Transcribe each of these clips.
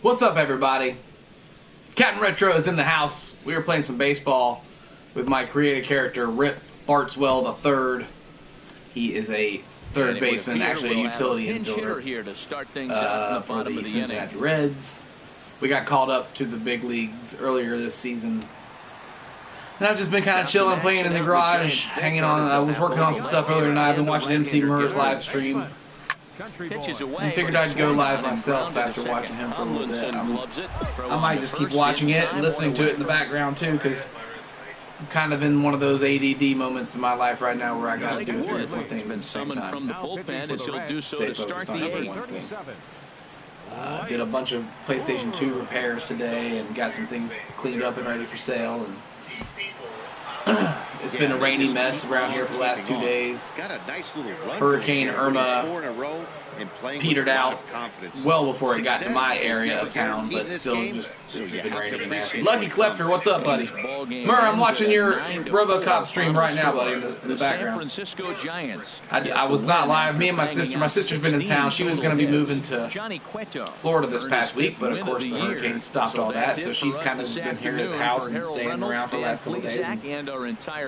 What's up, everybody? CaptNRetro is in the house. We were playing some baseball with my creative character, Rip Bartswell III. He is a third baseman, actually a utility infielder here to start things out in the bottom of the Cincinnati Reds. We got called up to the big leagues earlier this season. And I've just been kind of chilling, playing in the garage, hanging on. I was working on some stuff earlier tonight. I've been watching MC Murr's live stream. And figured I'd go live myself after watching him for a little bit. I might just keep watching it and listening to it in the background too, because I'm kind of in one of those ADD moments in my life right now where I got to do 3 or 4 things at the same time. From the bullpen as he'll do so to start the 8th. Did a bunch of PlayStation 2 repairs today and got some things cleaned up and ready for sale. And it's been a rainy mess around here for the last 2 days. Hurricane Irma petered out well before it got to my area of town, but still it's just been raining and nasty. Lucky Klepter, what's up, buddy? Mur, I'm watching your RoboCop stream right now, buddy, in the background. I was not live. Me and my sister's been in town. She was going to be moving to Florida this past week, but of course the hurricane stopped all that, so she's kind of been here at the house and staying around for the last couple of days.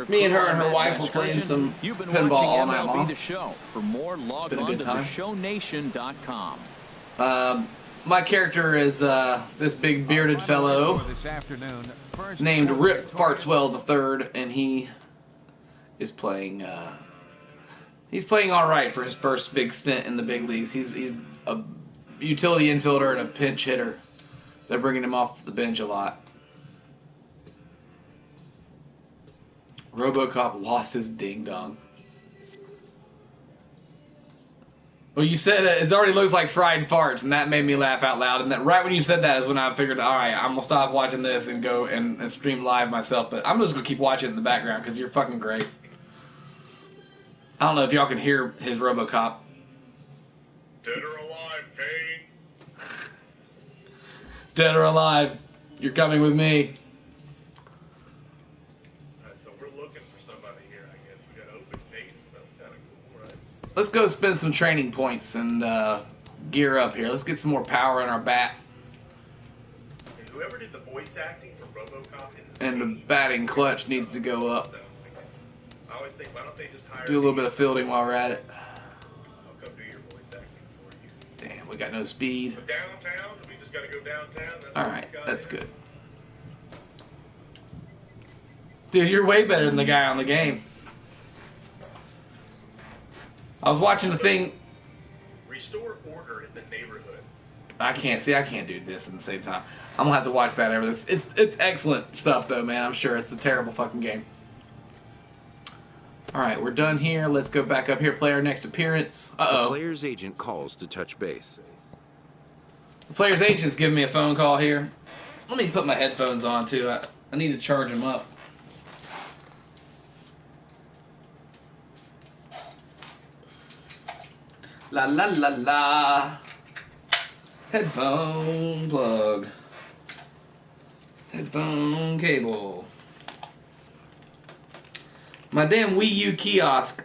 Me and her wife were playing some pinball all night long. It's been a good time. My character is this big bearded fellow named Rip Bartswell III, and he is playing. He's playing all right for his first big stint in the big leagues. He's a utility infielder and a pinch hitter. They're bringing him off the bench a lot. RoboCop lost his ding dong. Well, you said it already looks like fried farts, and that made me laugh out loud. And that right when you said that is when I figured, all right, I'm gonna stop watching this and go and stream live myself. But I'm just gonna keep watching it in the background because you're fucking great. I don't know if y'all can hear his RoboCop. Dead or alive, Kane? Dead or alive, you're coming with me. So we're looking for somebody here, I guess. We got open cases. That's kind of cool, right? Let's go spend some training points and gear up here. Let's get some more power in our bat. And whoever did the voice acting for RoboCop and the batting clutch needs to go up. I always think, why don't they just hire do a little bit of fielding while we're at it. I'll come do your voice acting for you. Damn, we got no speed. But downtown? We just got to go downtown? Alright, that's good. Dude, you're way better than the guy on the game. I was watching the thing. Restore order in the neighborhood. I can't do this at the same time. I'm gonna have to watch that over this. It's excellent stuff though, man. I'm sure it's a terrible fucking game. Alright, we're done here. Let's go back up here, play our next appearance. Uh-oh. The player's agent calls to touch base. The player's agent's giving me a phone call here. Let me put my headphones on too. I need to charge them up. La la la la. Headphone plug. Headphone cable. My damn Wii U kiosk,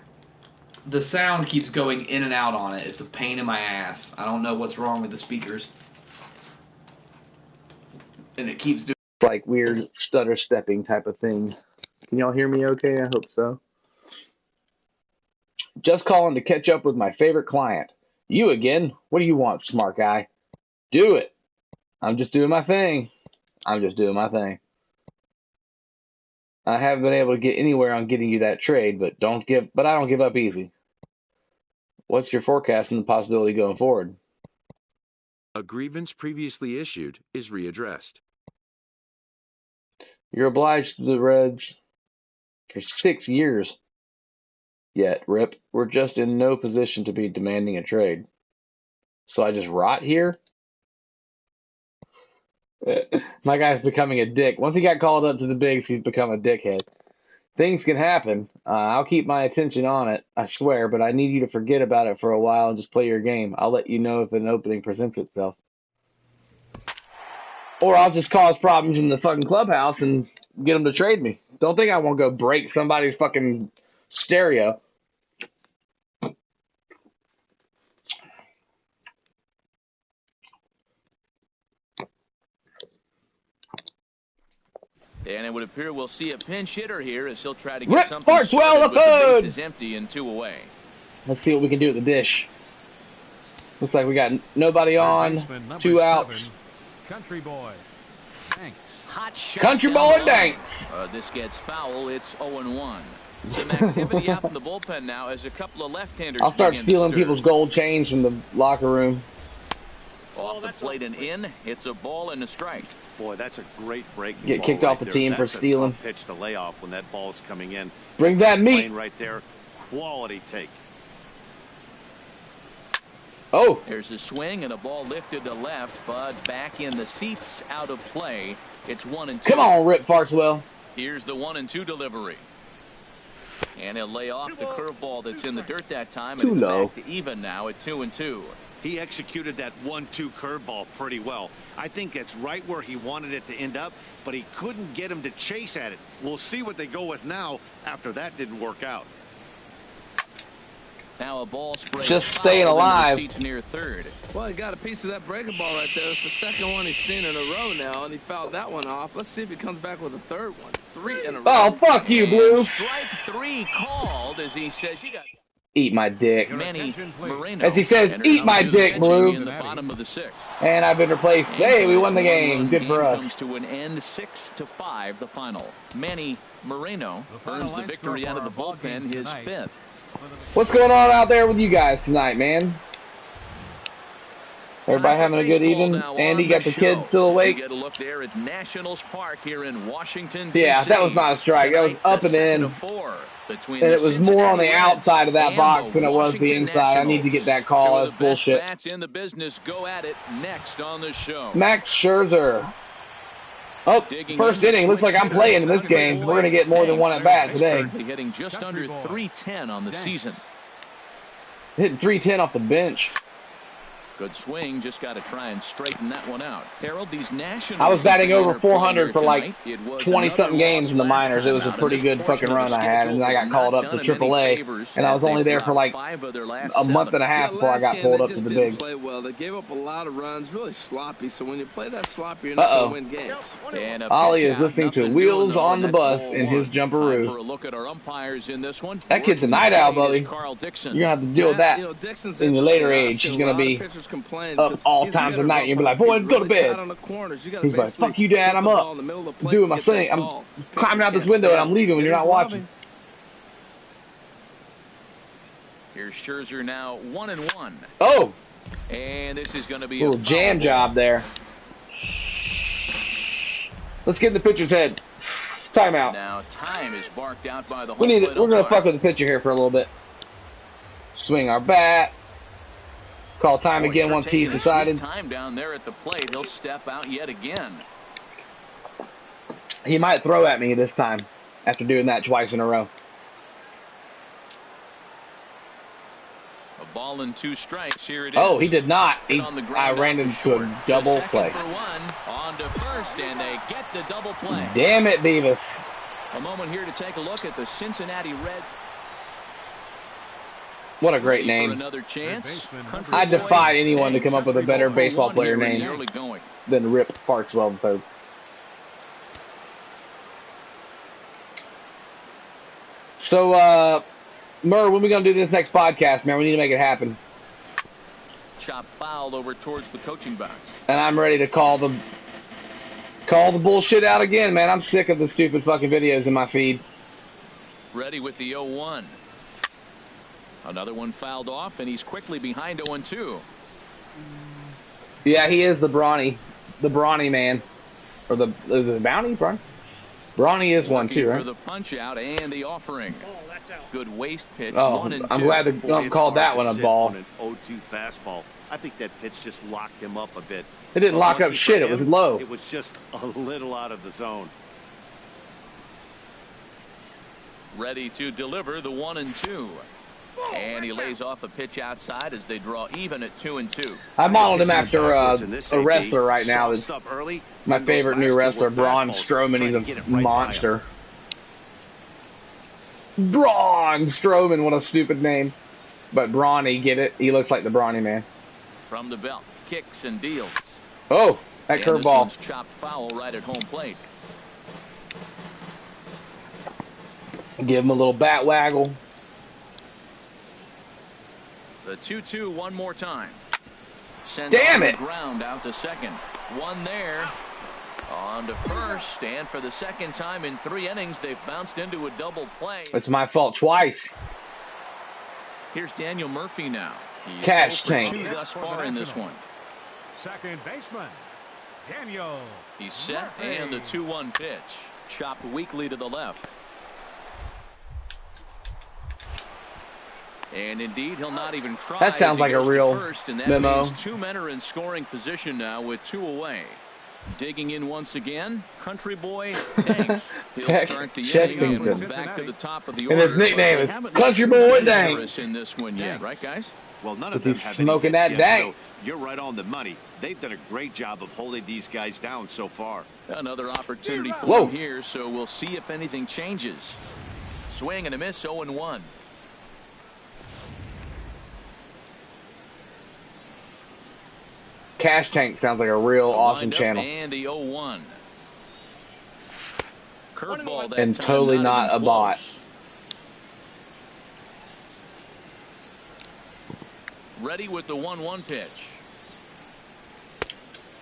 the sound keeps going in and out on it. It's a pain in my ass. I don't know what's wrong with the speakers. And it keeps doing like weird stutter stepping type of thing. Can y'all hear me okay? I hope so. Just calling to catch up with my favorite client. You again? What do you want, smart guy? Do it. I'm just doing my thing. I'm just doing my thing. I haven't been able to get anywhere on getting you that trade, but I don't give up easy. What's your forecast and the possibility going forward? A grievance previously issued is readdressed. You're obliged to the Reds for 6 years. Yet, Rip, we're just in no position to be demanding a trade. So I just rot here? My guy's becoming a dick. Once he got called up to the bigs, he's become a dickhead. Things can happen. I'll keep my attention on it, I swear, but I need you to forget about it for a while and just play your game. I'll let you know if an opening presents itself. Or I'll just cause problems in the fucking clubhouse and get them to trade me. Don't think I won't go break somebody's fucking stereo. And it would appear we'll see a pinch hitter here as he'll try to get Rip something Fartswell started with the third. bases empty and 2 away. Let's see what we can do at the dish. Looks like we got nobody on, 2 outs. Country boy. Thanks. Hot shot Country down boy the Danks. line. This gets foul. It's 0-1. Some activity out in the bullpen now as a couple of left-handers. I'll start begin to stealing stir. people's gold change from the locker room. Off the plate and in. It's a ball and a strike. Boy, that's a great break. Get kicked off the team for stealing. Pitch to lay off when that ball's coming in. Bring that meat. Right there. Quality take. Oh. There's a swing and a ball lifted to left, but back in the seats, out of play. It's 1-2. Come on, Rip Fartswell. Here's the 1-2 delivery. And he'll lay off the curveball that's in the dirt that time, and it's back to even now at 2-2. He executed that 1-2 curveball pretty well. I think that's right where he wanted it to end up, but he couldn't get him to chase at it. We'll see what they go with now after that didn't work out. Now a ball spray. Just staying alive. Seats near third. Well, he got a piece of that breaking ball right there. It's the second one he's seen in a row now, and he fouled that one off. Let's see if he comes back with a third one. 3 in a row. Oh, fuck you, Blue. And strike 3 called as he says, "You got." Eat my dick. Manny Moreno. As he says, eat my dick, Blue. In the bottom of the 6th. And I've been replaced. Hey, we won the game. Good for us. Comes to an end, 6-5, the final. Manny Moreno earns the victory out of the bullpen, his 5th. What's going on out there with you guys tonight, man? Everybody having a good evening? Andy got the kids still awake? Get a look there at Nationals Park here in Washington, D.C. Yeah, that was not a strike. That was up and in. And it was more on the outside of that box than it was the inside. I need to get that call. That's bullshit. Bats in the business go at it next on the show. Max Scherzer. Oh, first inning. Looks like I'm playing in this game. We're going to get more than one at bat today. Hitting just under 310 on the season. Hitting 310 off the bench. Good swing, just got to try and straighten that one out. Harold, these Nationals. I was batting over 400 for like 20-something games in the minors. It was a pretty good fucking run I had, and I got called up to AAA, and I was only there for like a month and a half before I got pulled up to the big. Play well. They gave up a lot of runs, really sloppy. So when you play that sloppy, you're not going to win games. Ollie is listening to Wheels on the Bus in his jumperoo. For a look at our umpires in this one. That kid's a night owl, buddy. You're gonna have to deal with that in your later age. He's gonna be up all times of night. You'll be like, boy, go to bed. He's like, fuck you, Dad, I'm up. I'm doing my thing. I'm climbing out this window and I'm leaving when you're not watching. Here's Scherzer now 1-1. Oh! And this is going to be a little jam job there. Let's get in the pitcher's head. Timeout. Now time is barked out by the we're gonna fuck with the pitcher here for a little bit. Swing our bat. Call time again once he's decided. Time down there at the plate. He'll step out yet again. He might throw at me this time after doing that twice in a row. A ball and 2 strikes. Here it is. Oh, he did not. I ran into a double play. For one, on to first, and they get the double play. Damn it, Beavis. A moment here to take a look at the Cincinnati Reds. What a great name. Another chance. I defy anyone to come up with a better baseball player name than Rip Fartswell III. So, Murr, when are we going to do this next podcast, man? We need to make it happen. Chop foul over towards the coaching box. And I'm ready to call the bullshit out again, man. I'm sick of the stupid fucking videos in my feed. Ready with the 0-1. Another one fouled off, and he's quickly behind 0-2. Yeah, he is the brawny man. Or the bounty, Brawny? Brawny is one too, right? For the punch out and the offering. Good waist pitch. Oh, I'm glad the ump called that one a ball. An 0-2 fastball. I think that pitch just locked him up a bit. It didn't lock up shit. It was low. It was just a little out of the zone. Ready to deliver the 1-2. And he lays off a pitch outside as they draw even at 2-2. I modeled him after a wrestler right now. That's my favorite new wrestler, Braun Strowman. He's a monster. Braun Strowman, what a stupid name. But Brawny, get it? He looks like the Brawny man. From the belt, kicks and deals. Oh, that curveball. Chopped foul right at home plate. Give him a little bat waggle. The 2-2 one more time. Sends Damn it! Ground out to second. One there. On to first, and for the second time in 3 innings, they've bounced into a double play. It's my fault twice. Here's Daniel Murphy now. He's Cash 0 for tank. 2 thus far in this one. Second baseman, Daniel. He's set, and the 2-1 pitch. Chopped weakly to the left. And indeed, he'll not even try. That sounds like a real first, and that memo. means 2 men are in scoring position now with 2 away. Digging in once again, Country Boy Danks. He'll start the inning and move back to the top of the order. And his nickname is Country Boy Danks. In this one yet, right, guys? Well, none of them He's have smoking any hits that yet, dank. so you're right on the money. They've done a great job of holding these guys down so far. Another opportunity for him here, so we'll see if anything changes. Swing and a miss, 0-1. Cash Tank sounds like a real awesome channel. And the 0-1. Curveball that And time, totally not a bot. close. Ready with the 1-1 pitch.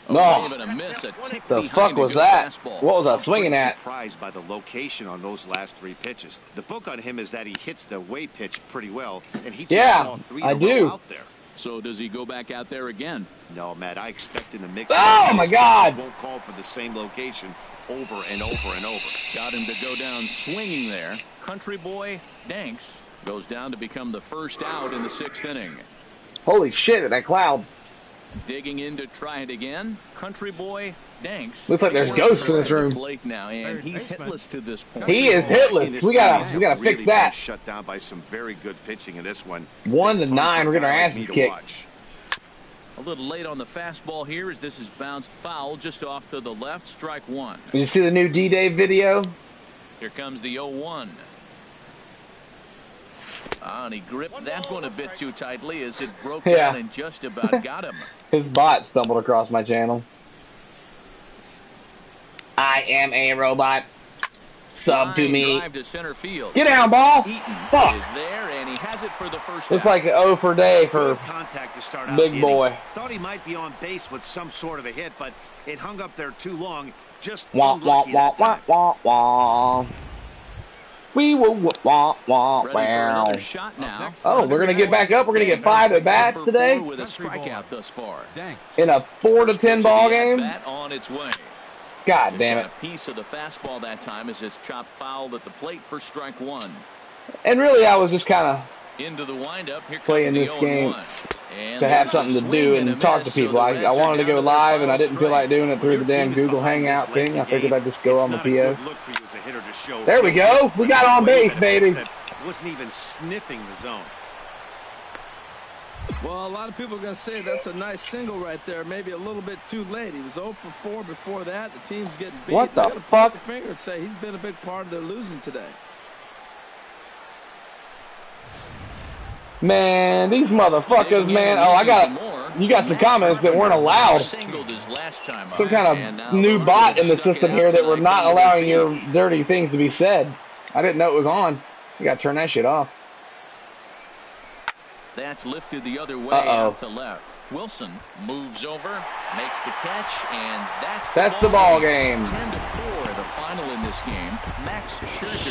No. Even a miss, a tick The behind fuck a was good that? fastball. What was I I'm swinging pretty at? surprised by the location on those last 3 pitches. The book on him is that he hits the way pitch pretty well, and he just saw 3 in a row out there. So does he go back out there again? No, Matt, I expect in the mix. Oh, my God. Won't call for the same location over and over and over. Got him to go down swinging there. Country Boy Danks goes down to become the first out in the 6th inning. Holy shit, that cloud. Digging in to try it again. Country Boy Danks. Looks like there's ghosts in this room. Blake now, and he's hitless to this point. He is And hitless. his We teammates gotta have fix really that. been shut down by some very good pitching in this one. 1-9, we're getting our asses kicked. Watch. A little late on the fastball here as this is bounced foul just off to the left. Strike 1. Did you see the new D-Day video? Here comes the 0-1. And he gripped that one a bit too tightly as it broke down and just about got him. His bot stumbled across my channel. I am a robot. Sub to me. Drive to center field. Get down, ball. Eaton Fuck. is there, and he has it for the first It's out. like an O for day for Good contact to start out big the inning. boy. Thought he might be on base with some sort of a hit, but it hung up there too long. Just Wah, wah, unlucky wah, that wah, time. wah, wah. We will wah, wah, Ready for wow. another shot now. Oh, we're going to get back up. We're going to get 5 at bats For today 4 with a strikeout thus far. Danks. in a 4-10 ball game. Bat on its way. God Just damn got it. a piece of the fastball that time as it's chopped foul at the plate for strike 1. And really, I was just kind of Into the windup. Here comes playing the this game 0-1. And to have there's a something to swing do and a and talk to miss, so people. the I Reds are wanted to down go their live, and I final didn't feel like strike. doing it through the damn Google Hangout thing. I figured I'd just go on the PO. There we go. We got on base, baby. Wasn't even sniffing the zone. Well, a lot of people are going to say that's a nice single right there. Maybe a little bit too late. He was 0 for 4 before that. The team's getting beat. What the They gotta fuck? point the finger and say he's been a big part of their losing today. Man, these motherfuckers, man. Oh, you got some comments that weren't allowed. Singled his last time Some up, kind and now of new the bot in the Reds stuck it system out here that tonight were not for the allowing lead. your dirty things to be said. I didn't know it was on. You got to turn that shit off. That's lifted the other way Uh-oh. out to left. Wilson moves over, makes the catch, and That's the ball game. 10-4, the final in this game. Max Scherzer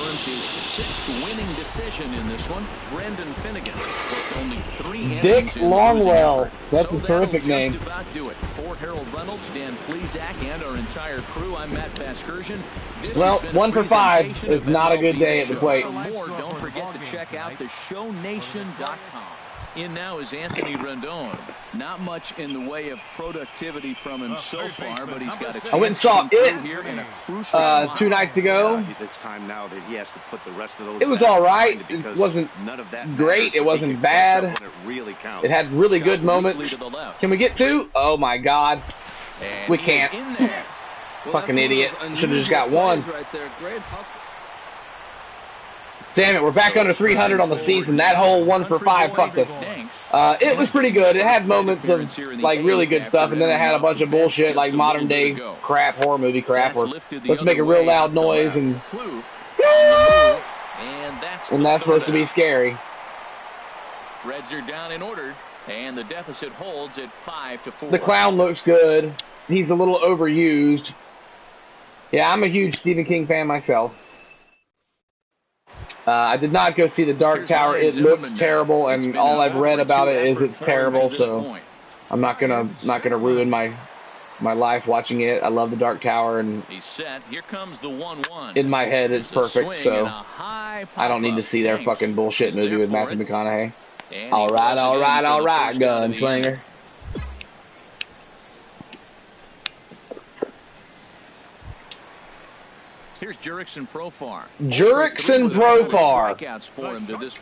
earns his 6th winning decision in this one. Brendan Finnegan worked only 3 innings Dick in the losing Longwell. effort. That's So a terrific that'll name. just about do it. For Harold Reynolds, Dan Plesac, and our entire crew, I'm Matt Vasgersian. This Well, has been a 1 for 5 presentation is of not a good MLB day at the Show. plate. For more, don't forget to check out the ShowNation.com. In now is Anthony Rendon. Not much in the way of productivity from him so far, but he's got a chance I went and saw to come it through here in a crucial spot. 2 nights ago. It's time now that he has to put the rest of those. It was bats all right. behind It because wasn't none of that great. matters It if wasn't he can catch up bad. when it really counts. It had really Shot good weakly moments. to the left. Can we get 2? Oh my God. And We he is can't. in there. Well, Fucking that's one of idiot. those Should've just got unusual 1. plays right there. Great hustle. Damn it, we're back under 300 on the season. That whole 1 for 5 fucked us. It was pretty good. It had moments of like really good stuff, and then it had a bunch of bullshit like modern day crap, horror movie crap, where let's make a real loud noise and Kloof on the move. And that's supposed to be scary. Reds are down in order, and the deficit holds at 5-4. The clown looks good. He's a little overused. Yeah, I'm a huge Stephen King fan myself. I did not go see The Dark Tower. It looked terrible, and all I've read about it is it's terrible. So I'm not gonna ruin my life watching it. I love The Dark Tower, and he's set. Here comes the 1-1. In my head, it's perfect. So I don't need to see their fucking bullshit movie with Matthew McConaughey. All right, gunslinger. Here's Jurickson Profar. Jurickson Profar.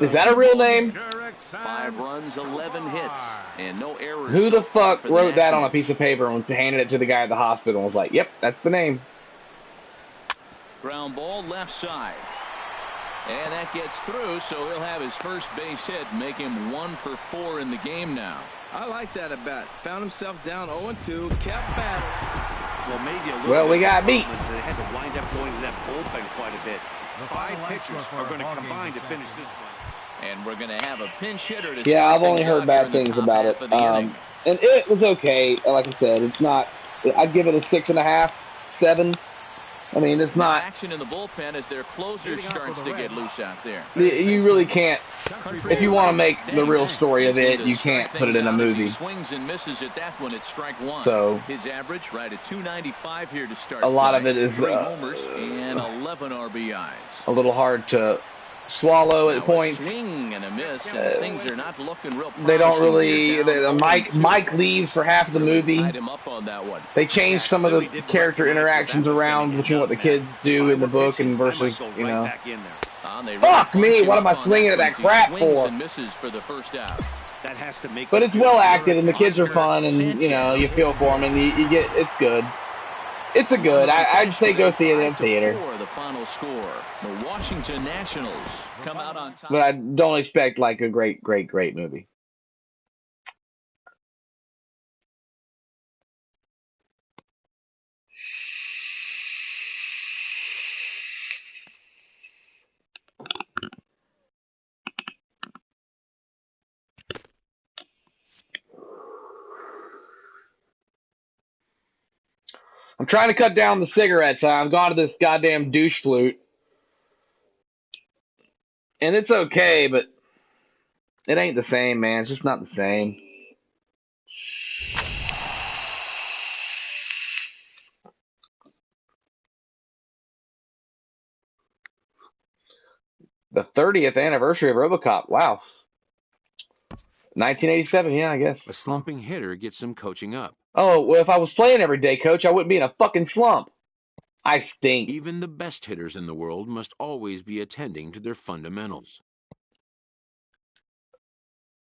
Is that a real name? 5 runs, 11 hits, and no errors. Who the fuck wrote that on a piece of paper and handed it to the guy at the hospital and was like, yep, that's the name. Ground ball left side. And that gets through, so he'll have his first base hit, make him 1 for 4 in the game now. I like that at bat. Found himself down 0-2, kept battling. Well, maybe a little well, we got beat. They had to wind up going to that bullpen quite a bit. 5 pitchers are going to combine to finish this one. And we're going to have a pinch hitter to yeah, I've only heard bad things about it. And it was okay. Like I said, it's not. I'd give it a 6.5, 7. I mean, it's not. Action in the bullpen as their closer starts to get loose out there. You really can't. If you want to make the real story of it, you can't put it in a movie. Swings and misses at that one at strike 1. So his average right at 295 here to start. A lot of it is 3 homers and 11 RBIs. A little hard to swallow at points. A swing and a miss, and things are not looking real. They don't really. Mike leaves for half of the movie. They changed some of the character interactions around between what the kids do in the book and versus, you know. Fuck me! What am I swinging at that crap for? That has to make. But it's well acted, and the kids are fun, and you know you feel for them, and you get it's good. It's a good. I'd say go see it in theater. The final score: the Washington Nationals come out on top. But I don't expect like a great movie. I'm trying to cut down the cigarettes. I've gone to this goddamn douche flute. And it's okay, but it ain't the same, man. It's just not the same. The 30th anniversary of RoboCop. Wow. 1987, yeah, I guess. A slumping hitter gets some coaching up. Oh, well, if I was playing every day, Coach, I wouldn't be in a fucking slump. I stink. Even the best hitters in the world must always be attending to their fundamentals.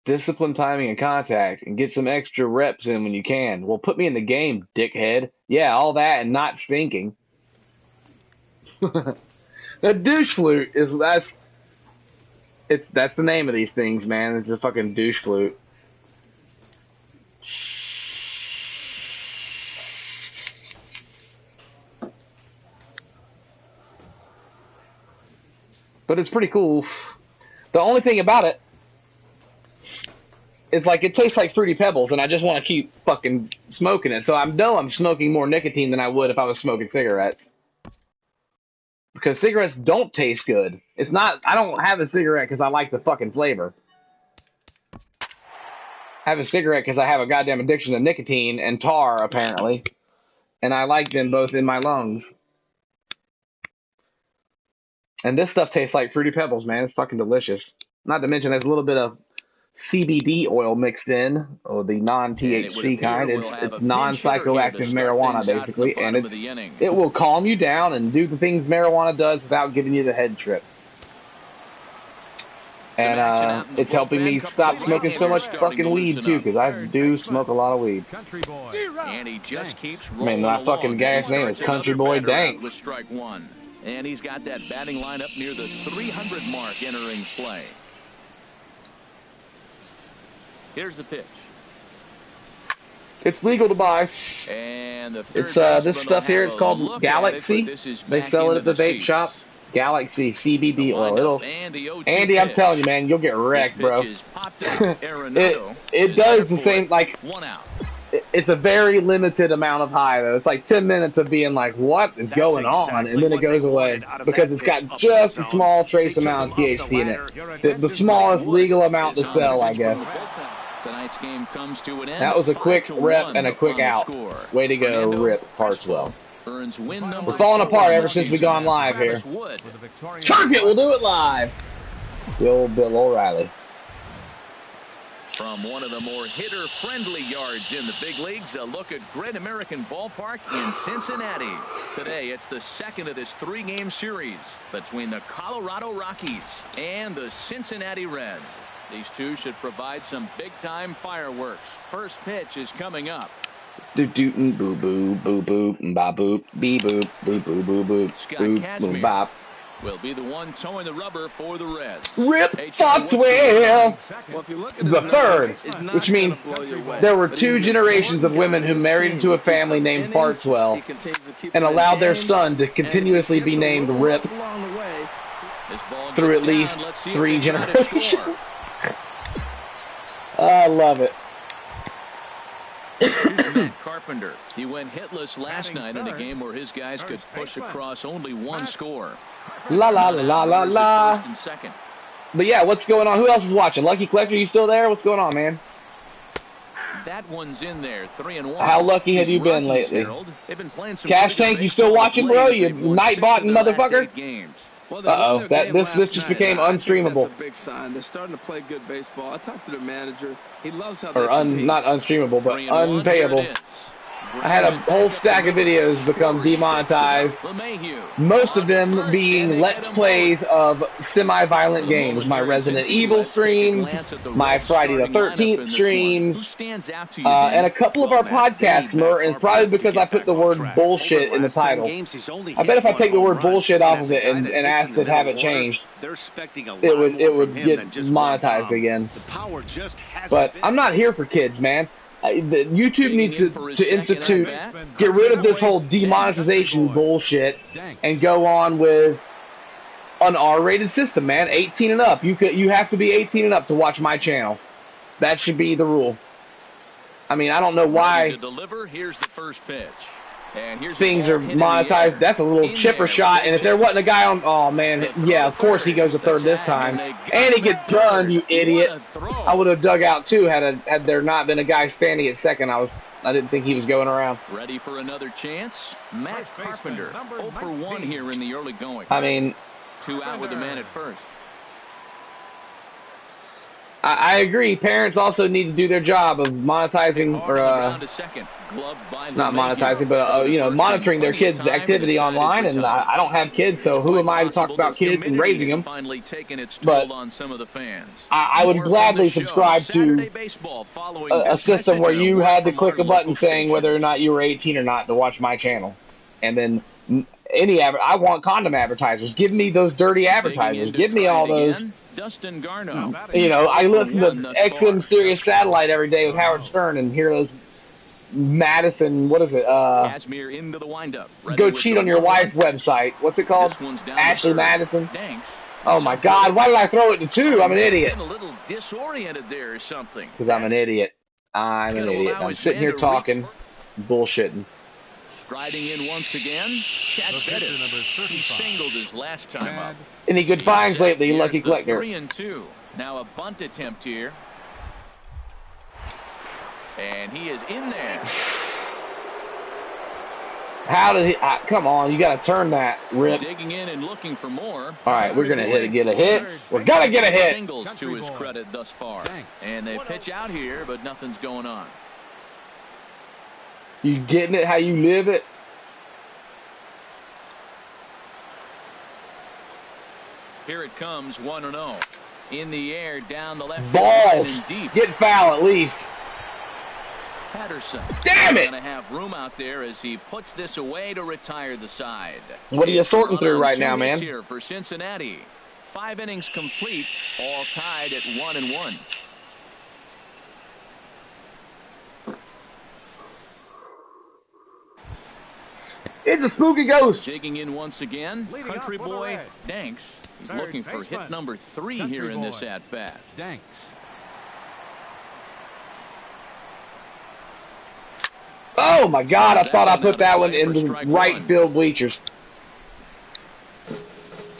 Discipline, timing, and contact, and get some extra reps in when you can. Well, put me in the game, dickhead. Yeah, all that and not stinking. The douche flute that's the name of these things, man. It's a fucking douche flute. But it's pretty cool. The only thing about it, it's like it tastes like Fruity Pebbles, and I just want to keep fucking smoking it. So I know I'm smoking more nicotine than I would if I was smoking cigarettes. Because cigarettes don't taste good. It's not. I don't have a cigarette because I like the fucking flavor. I have a cigarette because I have a goddamn addiction to nicotine and tar, apparently. And I like them both in my lungs. And this stuff tastes like Fruity Pebbles, man. It's fucking delicious. Not to mention there's a little bit of CBD oil mixed in, or the non-THC kind. It's non-psychoactive marijuana, basically, and it will calm you down and do the things marijuana does without giving you the head trip. And it's helping me stop smoking so much fucking weed, too, because I do smoke a lot of weed. And he just keeps I mean, my fucking guy's name is Country Boy Danks. With strike 1. And he's got that batting lineup near the 300 mark entering play. Here's the pitch. It's legal to buy. And the it's this stuff here. It's called Galaxy. They sell it at the vape shop. Galaxy CBB oil. And the 0-2 Andy, I'm pitch. telling you, man, you'll get wrecked, This bro. pitch is popped up. It does the same, like, one out. it's a very limited amount of high, though. It's like 10 minutes of being like, what is going on? And then it goes away because it's got just a small trace amount of THC in it. The smallest legal amount to sell, I guess. Tonight's game comes to an end. That was a quick rep and a quick out. Way to go, Rip Hartswell. Earns win We're falling apart ever since we gone live here. Chunk it, we'll do it live. The old Bill O'Reilly. From one of the more hitter-friendly yards in the big leagues, a look at Great American Ballpark in Cincinnati. Today, it's the second of this three-game series between the Colorado Rockies and the Cincinnati Reds. These two should provide some big-time fireworks. First pitch is coming up. Do-do-boo boo boo boo ba boop bee boop boo boo boo boo boop boop bop. Will be the one towing the rubber for the Reds. Rip Hartswell! The third, which means there were two generations of women who married into a family named Hartswell and allowed their son to continuously be named Rip through at least 3 generations. I love it. Matt Carpenter. He went hitless last night in a game where his guys could push across only one score. La la la la la. But yeah, what's going on? Who else is watching? Lucky Collector, you still there? What's going on, man? That one's in there, 3-1. How lucky have you been lately? Cash Tank, you still watching, bro? You night-botting motherfucker? Uh-oh, this just became unstreamable. That's a big sign. They're starting to play good baseball. I talked to the manager. He loves how or not unstreamable, but unpayable. I had a whole stack of videos become demonetized. Most of them being Let's Plays of semi-violent games. My Resident Evil streams, my Friday the 13th streams, and a couple of our podcasts, and probably because I put the word bullshit in the title. I bet if I take the word bullshit off of it and ask to have it changed, it would get monetized again. But I'm not here for kids, man. YouTube needs to institute, get rid of this whole demonetization bullshit and go on with an R-rated system, man. 18 and up. You have to be 18 and up to watch my channel. That should be the rule. I mean, I don't know why Here's the first pitch. things are monetized. That's a little chipper shot, and if there wasn't a guy on, oh man, yeah, of course he goes to third this time, and he gets done, you idiot. I would have dug out too had there not been a guy standing at second. I didn't think he was going around. Ready for another chance? Matt Carpenter, 0 for 1 here in the early going. I mean, 2 out with the man at first. I agree. Parents also need to do their job of monetizing, or not monetizing, but you know, monitoring their kids' activity online. And I don't have kids, so who am I to talk about kids and raising them? But I would gladly subscribe to a system where you had to click a button saying whether or not you were 18 or not to watch my channel, and then I want condom advertisers. Give me those dirty advertisers. Give me all those. Dustin Garno. You know, I listen to XM Sirius Satellite every day with Howard Stern and hear those Madison, what is it? Kazmir into the windup. Go cheat on your wife website. What's it called? Ashley Madison. Oh my God! Why did I throw it to 2? I'm an idiot. A little disoriented there or something. Because I'm an idiot. I'm an idiot. I'm sitting here talking, bullshitting. Striding in once again, Chad Bettis. He singled his last time up. Any good finds lately, Lucky Collector? 3-2. Now a bunt attempt here. And he is in there. How did he? Come on, you got to turn that, Rip. Digging in and looking for more. All right, we're gonna get a hit. We're gonna get a hit. Singles to his credit thus far. And they pitch out here, but nothing's going on. You getting it? How you live it? Here it comes, 1-0. In the air, down the left. Balls. Deep. Get foul at least. Patterson. Damn it! Going to have room out there as he puts this away to retire the side. What are you sorting through right now, man? Here for Cincinnati. 5 innings complete, all tied at 1-1. It's a spooky ghost. Digging in once again, Leading country up on the boy red. Danks. He's Third looking for baseman, hit number 3 country here in boy. this at-bat. Danks. Oh my God! I thought I put that one in the Strike right one. field bleachers.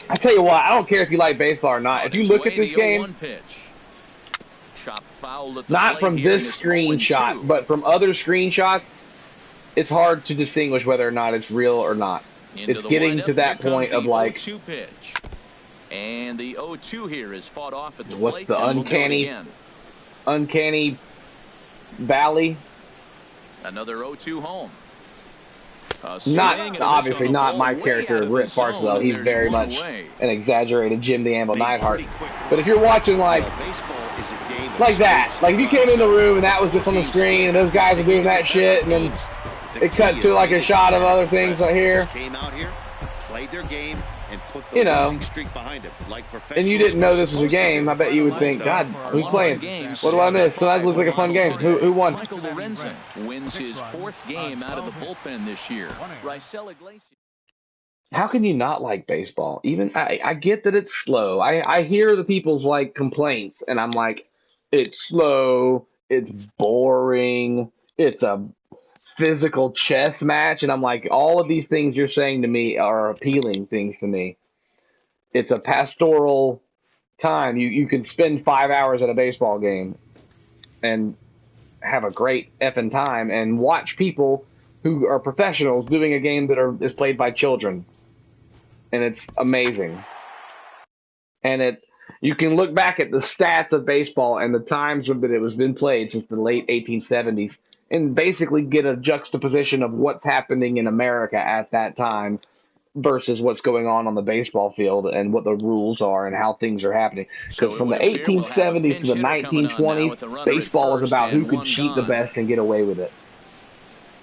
I tell you what, I don't care if you like baseball or not. If you look at this game, pitch. Chop foul at the not plate from here, this and it's screenshot, 0-2. but from other screenshots, it's hard to distinguish whether or not it's real or not. Into It's the getting windup, to that here comes point of the like, 0-2 pitch. And the 0-2 here is fought off at the what's plate. the and we'll go it uncanny again. valley? Another 0-2 home. Not obviously not my character, Rip Bartlett. He's very much an exaggerated Jim the Anvil Neidhart. But if you're watching like that, like if you came in the room and that was just on the screen and those guys are doing that shit, and then it cut to like a shot of other things right here, Came out here, played their game, and put the you know, losing streak behind it, like and you didn't know this was a game, I bet you would think, God, who's playing? What do I miss? So that looks like a fun game. Who won? Michael Lorenzen wins his 4th game out of the bullpen this year. Raisel Iglesias. How can you not like baseball? Even I get that it's slow. I hear the people's like complaints, and I'm like, it's slow, it's boring, it's a physical chess match, and I'm like, all of these things you're saying to me are appealing things to me. It's a pastoral time. You can spend 5 hours at a baseball game and have a great effing time and watch people who are professionals doing a game that is played by children. And it's amazing. And you can look back at the stats of baseball and the times that it was been played since the late 1870s and basically get a juxtaposition of what's happening in America at that time versus what's going on the baseball field and what the rules are and how things are happening. Because from the 1870s to the 1920s, baseball was about who could cheat the best and get away with it.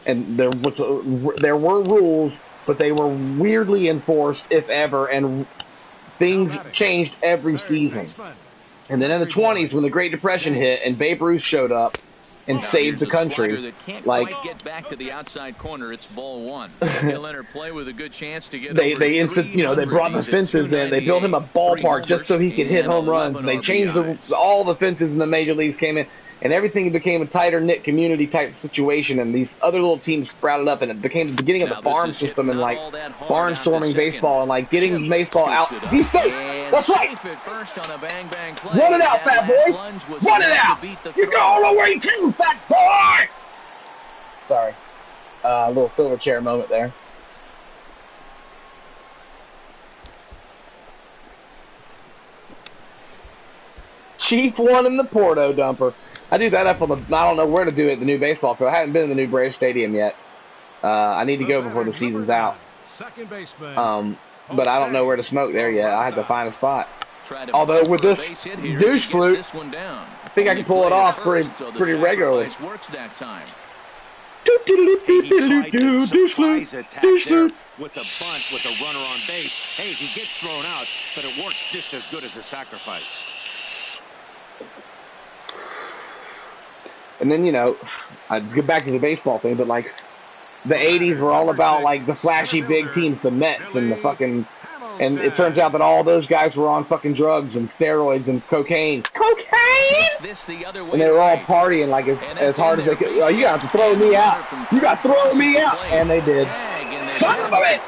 And there were rules, but they were weirdly enforced, if ever, and things changed every season. And then in the 20s, when the Great Depression hit and Babe Ruth showed up and saved the country, like get back to the outside corner, it's ball 1. Leonard play with a good chance to get they brought the fences in. They built him a ballpark just so he could hit home runs. And they changed all the fences in the major leagues came in. And everything became a tighter-knit community-type situation, and these other little teams sprouted up, and it became the beginning of the farm system and, like, barnstorming baseball and, like, getting baseball out. He's safe! That's right! Run it out, fat boy! Run it out! You're going all the way too, fat boy! Sorry. A little silver chair moment there. Chief won in the Porto dumper. I do that up on I don't know where to do it, the new baseball field. I haven't been in the new Braves Stadium yet. I need to go before the season's out. But I don't know where to smoke there yet. I have to find a spot. Although with this douche flute, I think I can pull it off pretty regularly. Douche flute, douche flute. With a bunt, with a runner on base. Hey, he gets thrown out, but it works just as good as a sacrifice. And then, I'd get back to the baseball thing, but, like, the 80s were all about, like, the flashy big teams, the Mets and the fucking... And it turns out that all those guys were on fucking drugs and steroids and cocaine. Cocaine?! And they were all partying, like, as hard as they could. Oh, you got to throw me out! You got to throw me out! And they did. Son of a bitch!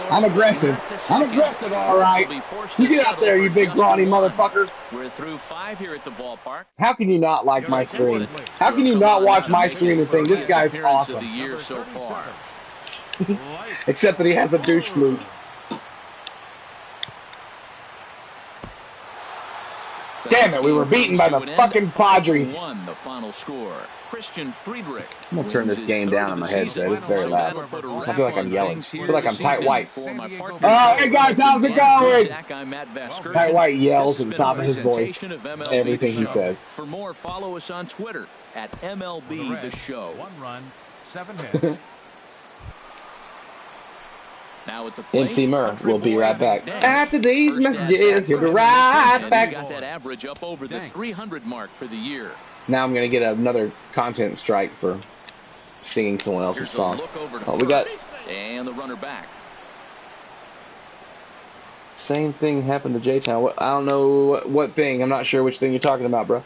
I'm aggressive. I'm aggressive, all right. You get out there, you big brawny motherfuckers. We're through 5 here at the ballpark. How can you not like my stream? How can you not watch my stream and think this guy's awesome? Of the year so far. Except that he has a douche flute. Damn it, we were beaten by the fucking Padres. The final score. Christian Friedrich. I'm going to turn this game down on my headset. It's very loud. I feel like I'm yelling. I feel like I'm Tight White. Oh, hey guys, how's it going? Tight White yells at the top of his voice everything he says. For more, follow us on Twitter at MLB The Show. 1 run, 7 hits. Now at the plate, MC Murr will be right back. After these messages, he'll be right back. Got that average up over the 300 mark for the year. Now I'm going to get another content strike for singing someone else's song. Oh, we got And the runner back. Same thing happened to J-Town. I don't know what thing. I'm not sure which thing you're talking about, bro.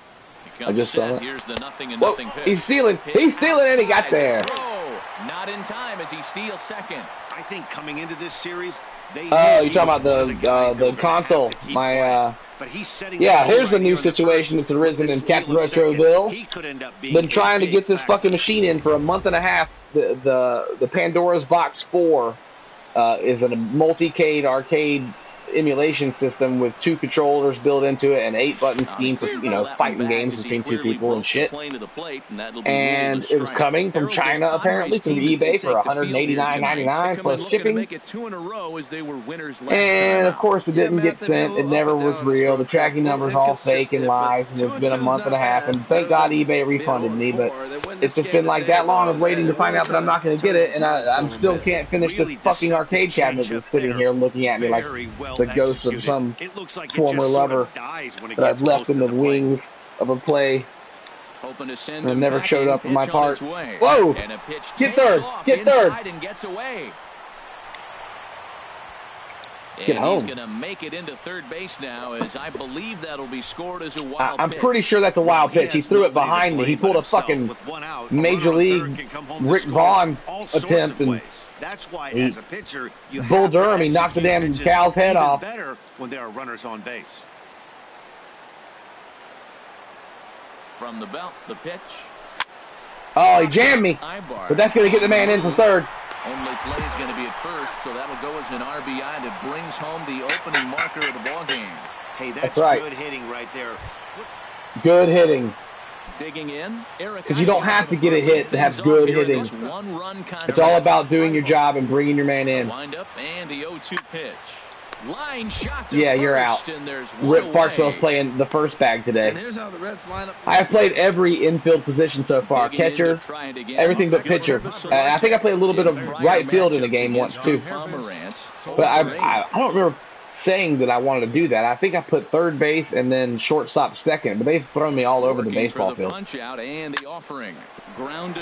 I just saw it. Here's the nothing and Whoa, nothing pitch. he's stealing. He's stealing, and he got there. Not in time as he steals second. I think coming into this series, they Oh, you're talking about the console. My but he's setting yeah, here's a new situation that's arisen in CaptNRetroville. Been trying to get this fucking machine in for a month and a half. The Pandora's Box 4 is a multi-cade arcade emulation system with 2 controllers built into it and 8-button scheme for, you know, fighting games between 2 people and shit. And it was coming from China apparently through eBay for $189.99 plus shipping. And of course it didn't get sent. It never was real. The tracking number's all fake and lies, and it's been a month and a half. And thank God eBay refunded me, but it's just been like that long of waiting to find out that I'm not going to get it, and I still can't finish this fucking arcade cabinet that's sitting here looking at me like the ghost of some former lover that I've left in the wings of a play and never showed up in my part. Whoa! Get third! Get third! Get home. He's going to make it into third base now, as I believe that'll be scored as a wild I'm pitch. pretty sure that's a wild pitch. He threw it behind me. He pulled a fucking Major League Rick Vaughn attempt, and that's why, as a pitcher, you Bull Durham, he knocked the damn cow's head off. Better when there are runners on base. From the belt, the pitch. Oh, he jammed me. But that's going to get the man in for third. Only play is going to be at first, so that'll go as an RBI that brings home the opening marker of the ball game. Hey, that's right. Good hitting right there. Good hitting. Digging in, because you don't have to get a hit to have good hitting. It's all about doing your job and bringing your man in. Wind up and the 0-2 pitch. Line shot to yeah, you're out. Rip Parkswell's playing the first bag today. I have played every infield position so far. Catcher, everything but pitcher. I think I played a little bit of right field in the game once too. But I don't remember saying that I wanted to do that. I think I put third base and then shortstop second, but they've thrown me all over the baseball field.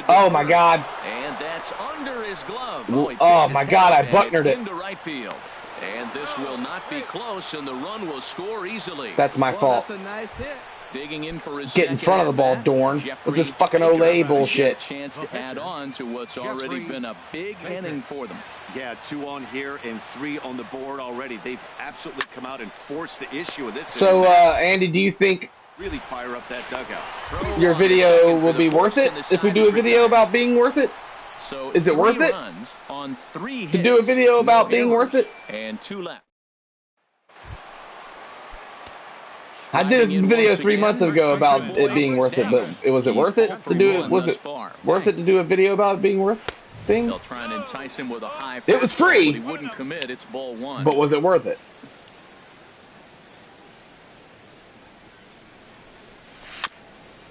Oh my God! And that's under his glove. Oh my God! I Bucknered it. And this will not be close, and the run will score easily. That's my fault. That's a nice hit. Digging in for his get in front of the ball, Dorn. What's this fucking Olay bullshit? Chance to add on to what's already been a big inning for them. Yeah, 2 on here and 3 on the board already. They've absolutely come out and forced the issue of this. So, Andy, do you think really fire up that dugout? Your video will be worth it if we do a video about being worth it? So is it worth it on 3 to do a video about being worth it? And 2 left. I did a video 3 months ago about it being worth it, but was it worth it to do it? Was it worth it to do a video about it being worth things? They'll try and entice him with a high. It was free. He wouldn't commit. It's ball 1. But was it worth it?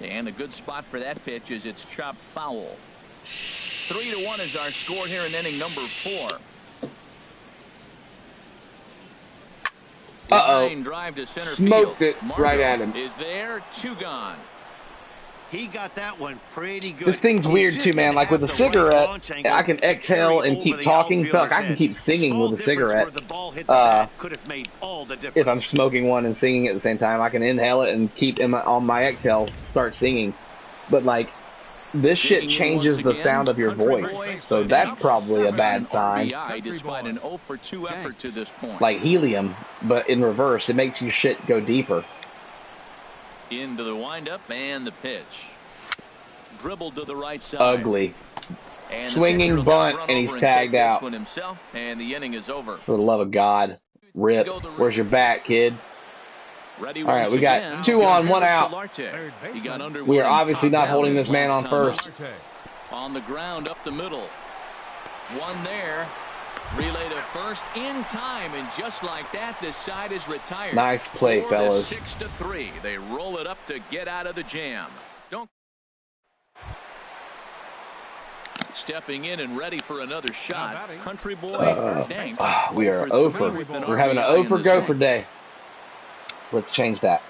And a good spot for that pitch is it's chopped foul. 3-1 is our score here in inning number 4. Drive to center Smoked field. it right at him. Is there 2 gone. He got that one pretty good. This thing's weird too, man. Like with a cigarette, I can exhale and keep talking. Fuck, I can keep singing with a cigarette. If I'm smoking one and singing at the same time, I can inhale it and keep on my exhale, start singing. But like, this shit changes the sound of your voice, so that's probably a bad sign. Despite an 0 for 2 effort to this point. Like helium, but in reverse, it makes your shit go deeper. Into the windup and the pitch. Dribbled to the right side. Ugly. And swinging bunt, and he's tagged out. Himself, and the inning is over. For the love of God, Rip. Where's your bat, kid? All right, we got 2 on, 1 out. We are obviously not holding this man on first. On the ground up the middle. 1 there. Relay to first in time, and just like that, this side is retired. Nice play, fellas. 6-3. They roll it up to get out of the jam. Stepping in and ready for another shot. Country boy Dank. We are over. We're having an over gopher day. Let's change that.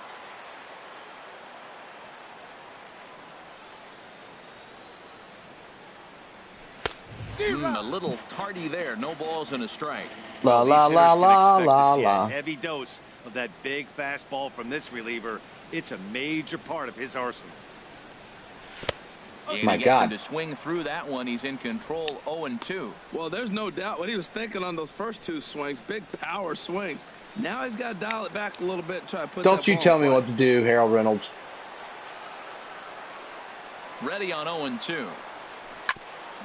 A a little tardy there. No balls and a strike. La la These la hitters can la expect la to see la. a heavy dose of that big fastball from this reliever. It's a major part of his arsenal. And My he gets God. him to swing through that one. He's in control 0-2. Well, there's no doubt what he was thinking on those first two swings. Big power swings. Now he's got to dial it back a little bit and try to put Don't that you ball tell in me play. what to do, Harold Reynolds. Ready on 0-2.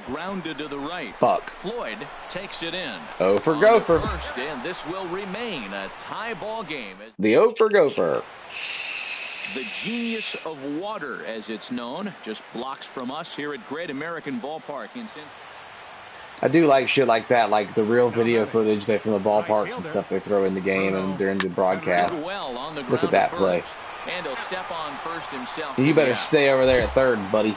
Grounded to the right. Fuck. Floyd takes it in. Oh for On Gopher. the first, and this will remain a tie ball game. The O for Gopher. The genius of water, as it's known, just blocks from us here at Great American Ballpark in Cincinnati. I do like shit like that, like the real video footage they from the ballparks and stuff they throw in the game and during the broadcast. Well on the Look at ground that to play. first. And he'll step on first himself. You better Yeah. stay over there at third, buddy.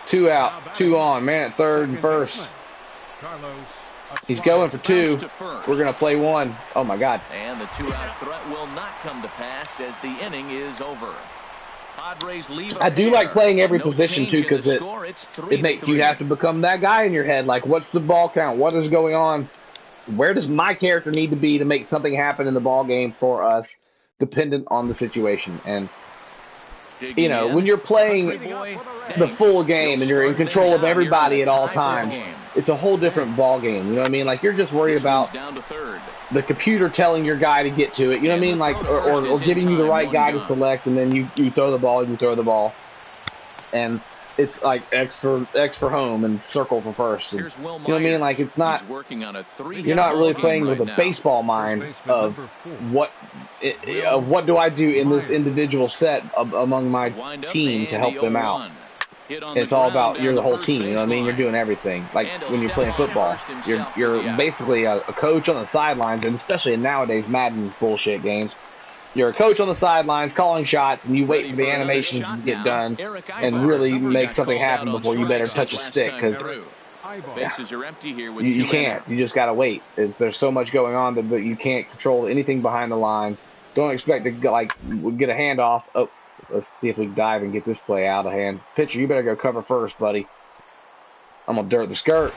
Two out, two on, man at third and first. He's going for two. We're going to play one. Oh, my God. And the two-out threat will not come to pass as the inning is over. Padres leave I do like playing every position, too, because it it makes you have to become that guy in your head. Like, what's the ball count? What is going on? Where does my character need to be to make something happen in the ball game for us, dependent on the situation? And, you know, when you're playing the full game and you're in control of everybody at all times, it's a whole different ball game. You know what I mean? Like, you're just worried about the computer telling your guy to get to it. You know what I mean? Like, or giving you the right guy to select, and then you throw the ball, you throw the ball. And it's like X for home and circle for first. And, you know what I mean? Like, it's not, you're not really playing with a baseball mind of what do I do in this individual set among my team to help them out. It's all about you're the whole team. You know what I mean? You're doing everything. Like when you're playing football, you're basically a coach on the sidelines, and especially in nowadays Madden bullshit games. You're a coach on the sidelines calling shots, and you wait for the animations to get done and really make something happen before you better touch a stick, because you can't. You just got to wait. There's so much going on that you can't control anything behind the line. Don't expect to get a handoff. Oh, let's see if we can dive and get this play out of hand. Pitcher, you better go cover first, buddy. I'm going to dirt the skirt.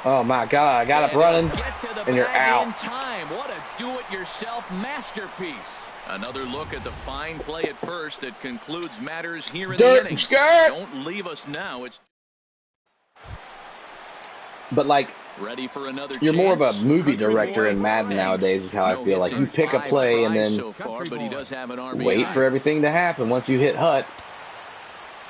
Oh, my God. I got up running, and you're out. What a do-it-yourself masterpiece. Another look at the fine play at first that concludes matters here in the inning. Skirt. Don't leave us now. It's but, like, ready for another you're more of a chance. movie director in Madden nowadays is how I feel. Like, you pick a play and then wait for everything to happen. Once you hit Hut,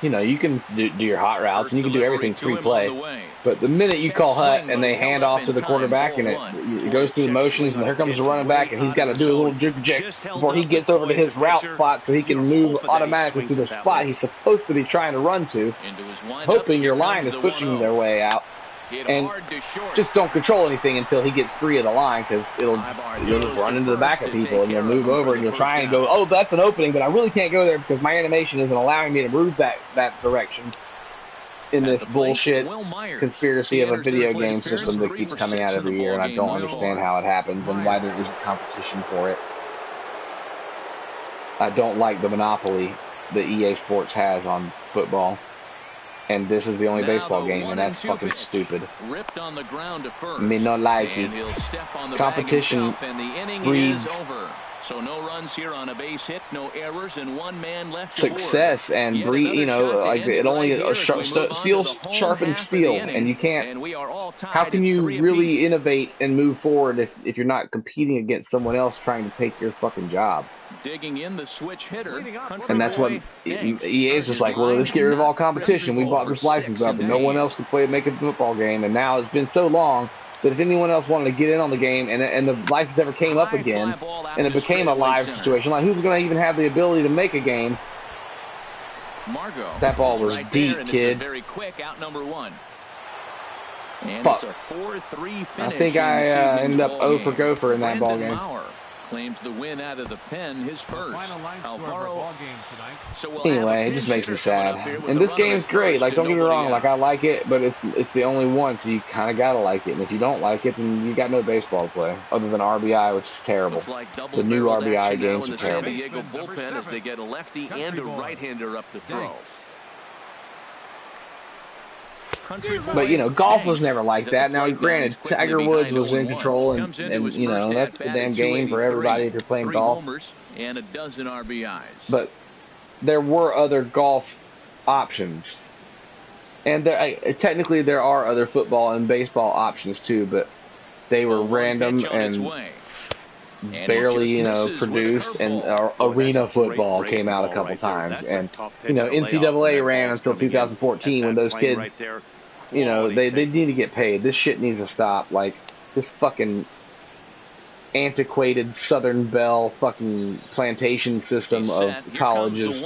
you know, you can do your hot routes and you can do everything pre-play. But the minute you call Hut and they hand off to the quarterback and it goes through the motions and here comes the running back and he's got to do a little jig before he gets over to his route spot so he can move automatically to the spot he's supposed to be trying to run to, hoping your line is pushing their way out. And just don't control anything until he gets free of the line, because you'll just run into the back of people and you'll move over and you'll try and go, oh, that's an opening, but I really can't go there because my animation isn't allowing me to move that direction in this bullshit conspiracy of a video game system that keeps coming out every year, and I don't understand how it happens and why there isn't competition for it. I don't like the monopoly that EA Sports has on football. And this is the only baseball game, and that's fucking stupid. Ripped on the ground to first. Me not like it. Competition breeds so no runs here on a base hit, no errors, and one man left. Success and breed, you know, like it only steel sharpens steel, and you can't. How can you really innovate and move forward if you're not competing against someone else trying to take your fucking job? Digging in the switch hitter, and that's what EA is just like, well, let's get rid of all competition. We bought this license up, and no one else could make a football game. And now it's been so long that if anyone else wanted to get in on the game, and the license ever came up again, and it became a live situation, like who's going to even have the ability to make a game? That ball was deep, kid. Very quick, out number one. And fuck. It's a 4-3 finish. I think I ended up 0 for Gopher in that ball game. claims the win out of the pen, his first. Alvaro. So we'll Anyway, it just makes me sad. And this game's great. Like, don't get me wrong. Like, I like it, but it's the only one, so you kind of gotta like it. And if you don't like it, then you got no baseball to play, other than RBI, which is terrible. Like the new RBI games are San terrible. Diego bullpen as they get a lefty and a right-hander up to throw. But, you know, golf was never like that. Now, granted, Tiger Woods was in control, and you know, that's the damn game for everybody if you're playing golf. And a dozen RBIs. But there were other golf options. And technically there are other football and baseball options too, but they were random and barely, you know, produced, and arena football came out a couple times. And, you know, NCAA ran until 2014 when those kids, you know, they need to get paid. This shit needs to stop. Like, this fucking antiquated Southern Belle fucking plantation system of colleges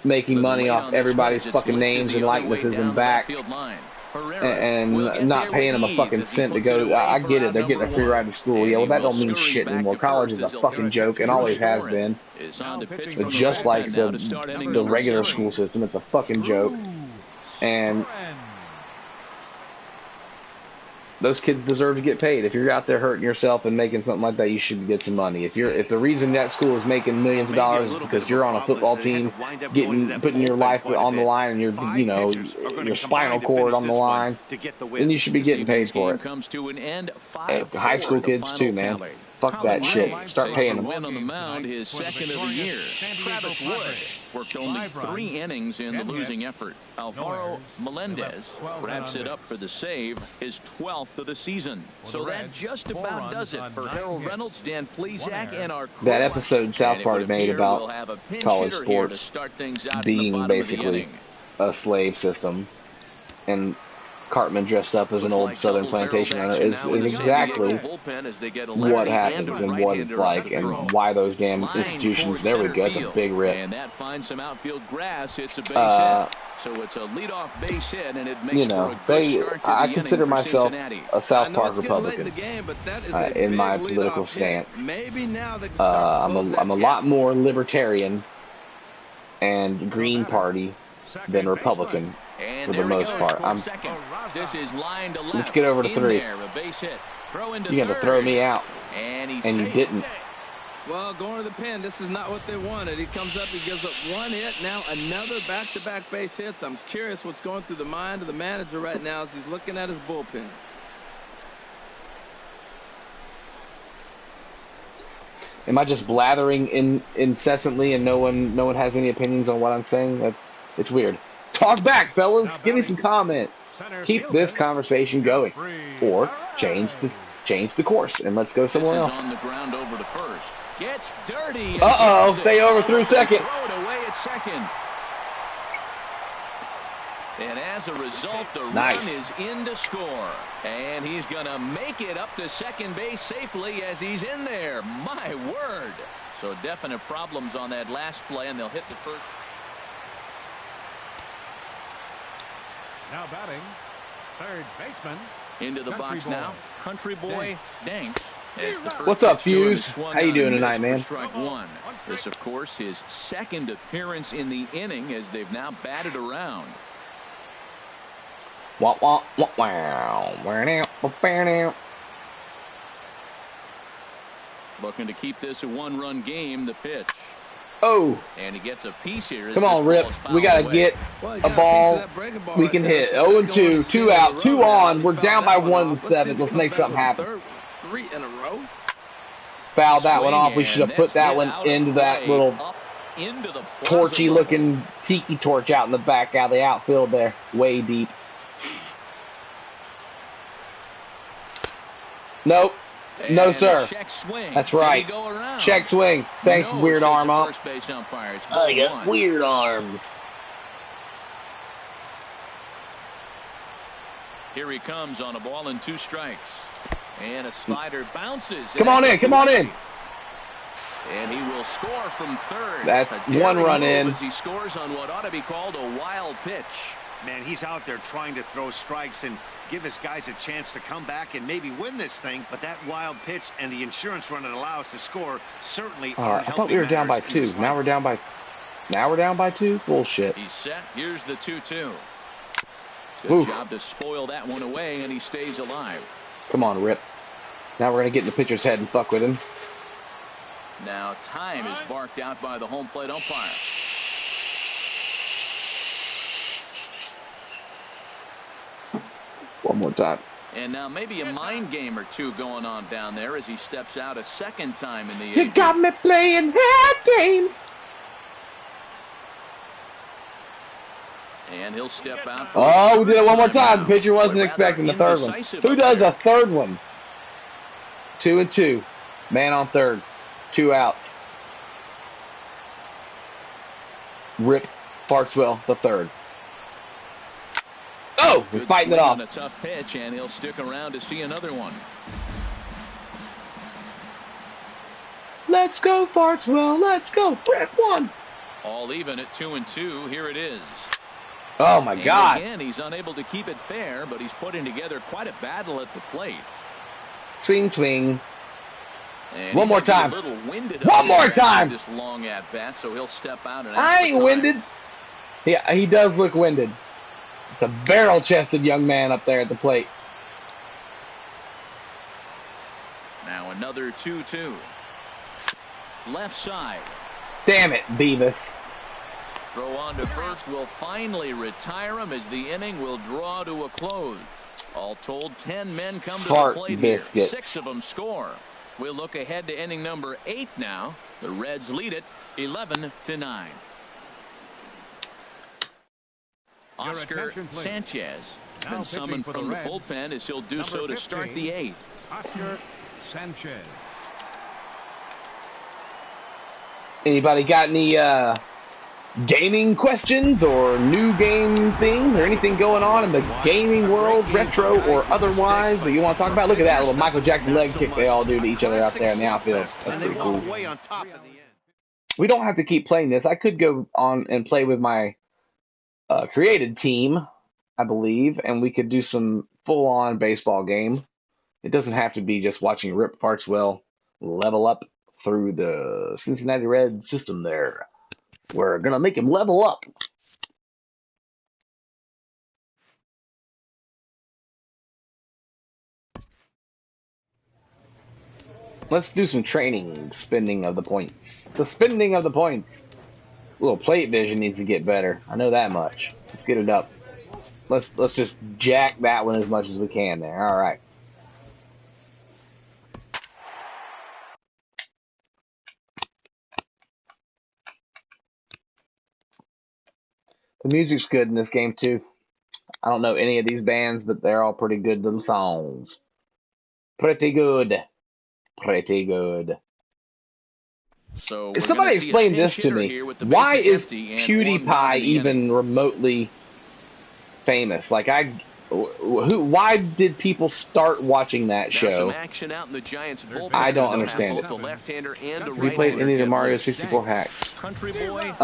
making money off everybody's fucking names and likenesses and backs and not paying them a fucking cent to go. I get it, they're getting a free ride to school. Yeah, well, that don't mean shit anymore. College is a fucking joke and always has been. But just like the regular school system, it's a fucking joke. And those kids deserve to get paid. If you're out there hurting yourself and making something like that, you should get some money. If the reason that school is making millions of dollars is because you're on a football team, putting your life on the line and your spinal cord on the line, then you should be getting paid for it. High school kids too, man. Fuck that shit. Start paying them. Win on the mound, his second of the year. Travis Wood worked only 3 innings in the losing effort. Alvaro Melendez wraps it up for the save, his 12th of the season. So that just about does it for Harold Reynolds, Dan Plesac, and our crew. That episode South Park made about college sports being basically a slave system, and Cartman dressed up as an old Southern plantation owner is exactly what happens and what it's like and why those damn institutions. There we go. It's a big rip. And that finds some outfield grass. It's a base hit. So it's a leadoff base hit, and it makes, you know, I consider myself a South Park Republican in my political stance. I'm a lot more libertarian and Green Party than Republican. For the most part, let's get over to 3. You got to throw me out, and you didn't. Well, going to the pen, this is not what they wanted. He comes up, he gives up 1 hit, now another back-to-back base hits. I'm curious what's going through the mind of the manager right now as he's looking at his bullpen. Am I just blathering incessantly and no one has any opinions on what I'm saying? It's weird. Talk back, fellas. Give me some comment. Keep this conversation going, or change the course and let's go somewhere else. On the ground over to first. Gets dirty. Uh-oh, they overthrew second. Throw it away at second. And as a result, the run is in to score. And he's going to make it up to second base safely as he's in there. My word. So definite problems on that last play, and they'll hit the first. Now batting, third baseman. Into the box now, Country Boy Danks. What's up, Fuse? How you doing tonight, man? Strike 1. This, of course, his second appearance in the inning as they've now batted around. Looking to keep this a 1-run game. The pitch. Oh. And he gets a piece here. Come on, Rip. We got to get a ball we can hit. 0-2, 2 out, 2 on. We're down by 1 in the 7th. Let's make something happen. 3 in a row. Foul that one off. We should have put that one into that little torchy-looking tiki torch out in the back out of the outfield there. Way deep. Nope. No, sir. That's right. Check swing. Thanks, weird arm up. I got weird arms. Here he comes on a ball and 2 strikes. And a slider bounces. Come on in. Come on in. And he will score from third. That's 1 run in. As he scores on what ought to be called a wild pitch. Man, he's out there trying to throw strikes and give his guys a chance to come back and maybe win this thing. But that wild pitch and the insurance run it allows to score certainly aren't I thought we were down by 2. Now we're down by 2? Bullshit. He's set. Here's the 2-2. Good Oof. job to spoil that one away, and he stays alive. Come on, Rip. Now we're going to get in the pitcher's head and fuck with him. Now time is barked out by the home plate umpire. One more time. And now maybe a mind game or two going on down there as he steps out a second time in the You eighth. got me playing that game. And he'll step out. Oh, we did it one more time. The pitcher wasn't expecting the third one. Who does a third one? 2-2. Man on third. 2 outs. Rip Fartswell the third. Oh, we're fighting it off. A tough pitch, and he'll stick around to see another one. Let's go, Fartswell. Let's go. Rip one. All even at 2-2. Here it is. Oh, my God. Again, he's unable to keep it fair, but he's putting together quite a battle at the plate. Swing, swing. And one more time. One more time. This long at bat, so he'll step out. And I ain't winded. Yeah, he does look winded. It's a barrel-chested young man up there at the plate. Now another 2-2. Left side. Damn it, Beavis. Throw on to first will finally retire him as the inning will draw to a close. All told, 10 men come to the plate here. 6 of them score. We'll look ahead to inning number 8 now. The Reds lead it 11-9. Oscar Sanchez has been summoned from the bullpen as he'll do so to start the 8th. Oscar Sanchez. Anybody got any gaming questions or new game things or anything going on in the gaming world, retro or otherwise, that you want to talk about? Look at that little Michael Jackson leg kick they all do to each other out there in the outfield. That's pretty cool. We don't have to keep playing this. I could go on and play with my created team, I believe, and we could do some full-on baseball game. It doesn't have to be just watching Rip Fartswell level up through the Cincinnati Red system there. We're going to make him level up. Let's do some training, spending of the points. The spending of the points. A little plate vision needs to get better. I know that much. Let's get it up. Let's just jack that one as much as we can there. All right. The music's good in this game, too. I don't know any of these bands, but they're all pretty good little songs. Pretty good. Pretty good. So if somebody explain this to me, why is PewDiePie even remotely famous? Like, why did people start watching that show? I don't understand it. Have you played any of the Mario 64 hacks? Country Boy,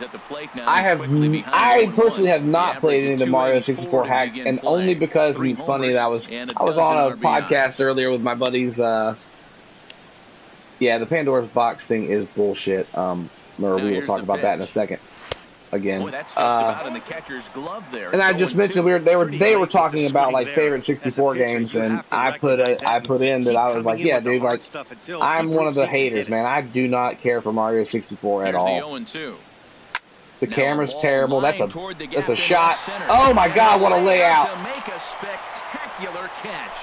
at the plate now. I personally have not played any of the Mario 64 hacks, and only because it's funny that I was on a podcast earlier with my buddies. Yeah, the Pandora's Box thing is bullshit. We will talk about that in a second. Again, boy, that's just about in the catcher's glove there. And I just mentioned they were talking about like favorite 64 games, and I put in that I was like, yeah, dude, like I'm one of the haters, man. I do not care for Mario 64 at all. The camera's terrible. That's a shot. Oh my God, what a layout! To make a spectacular catch.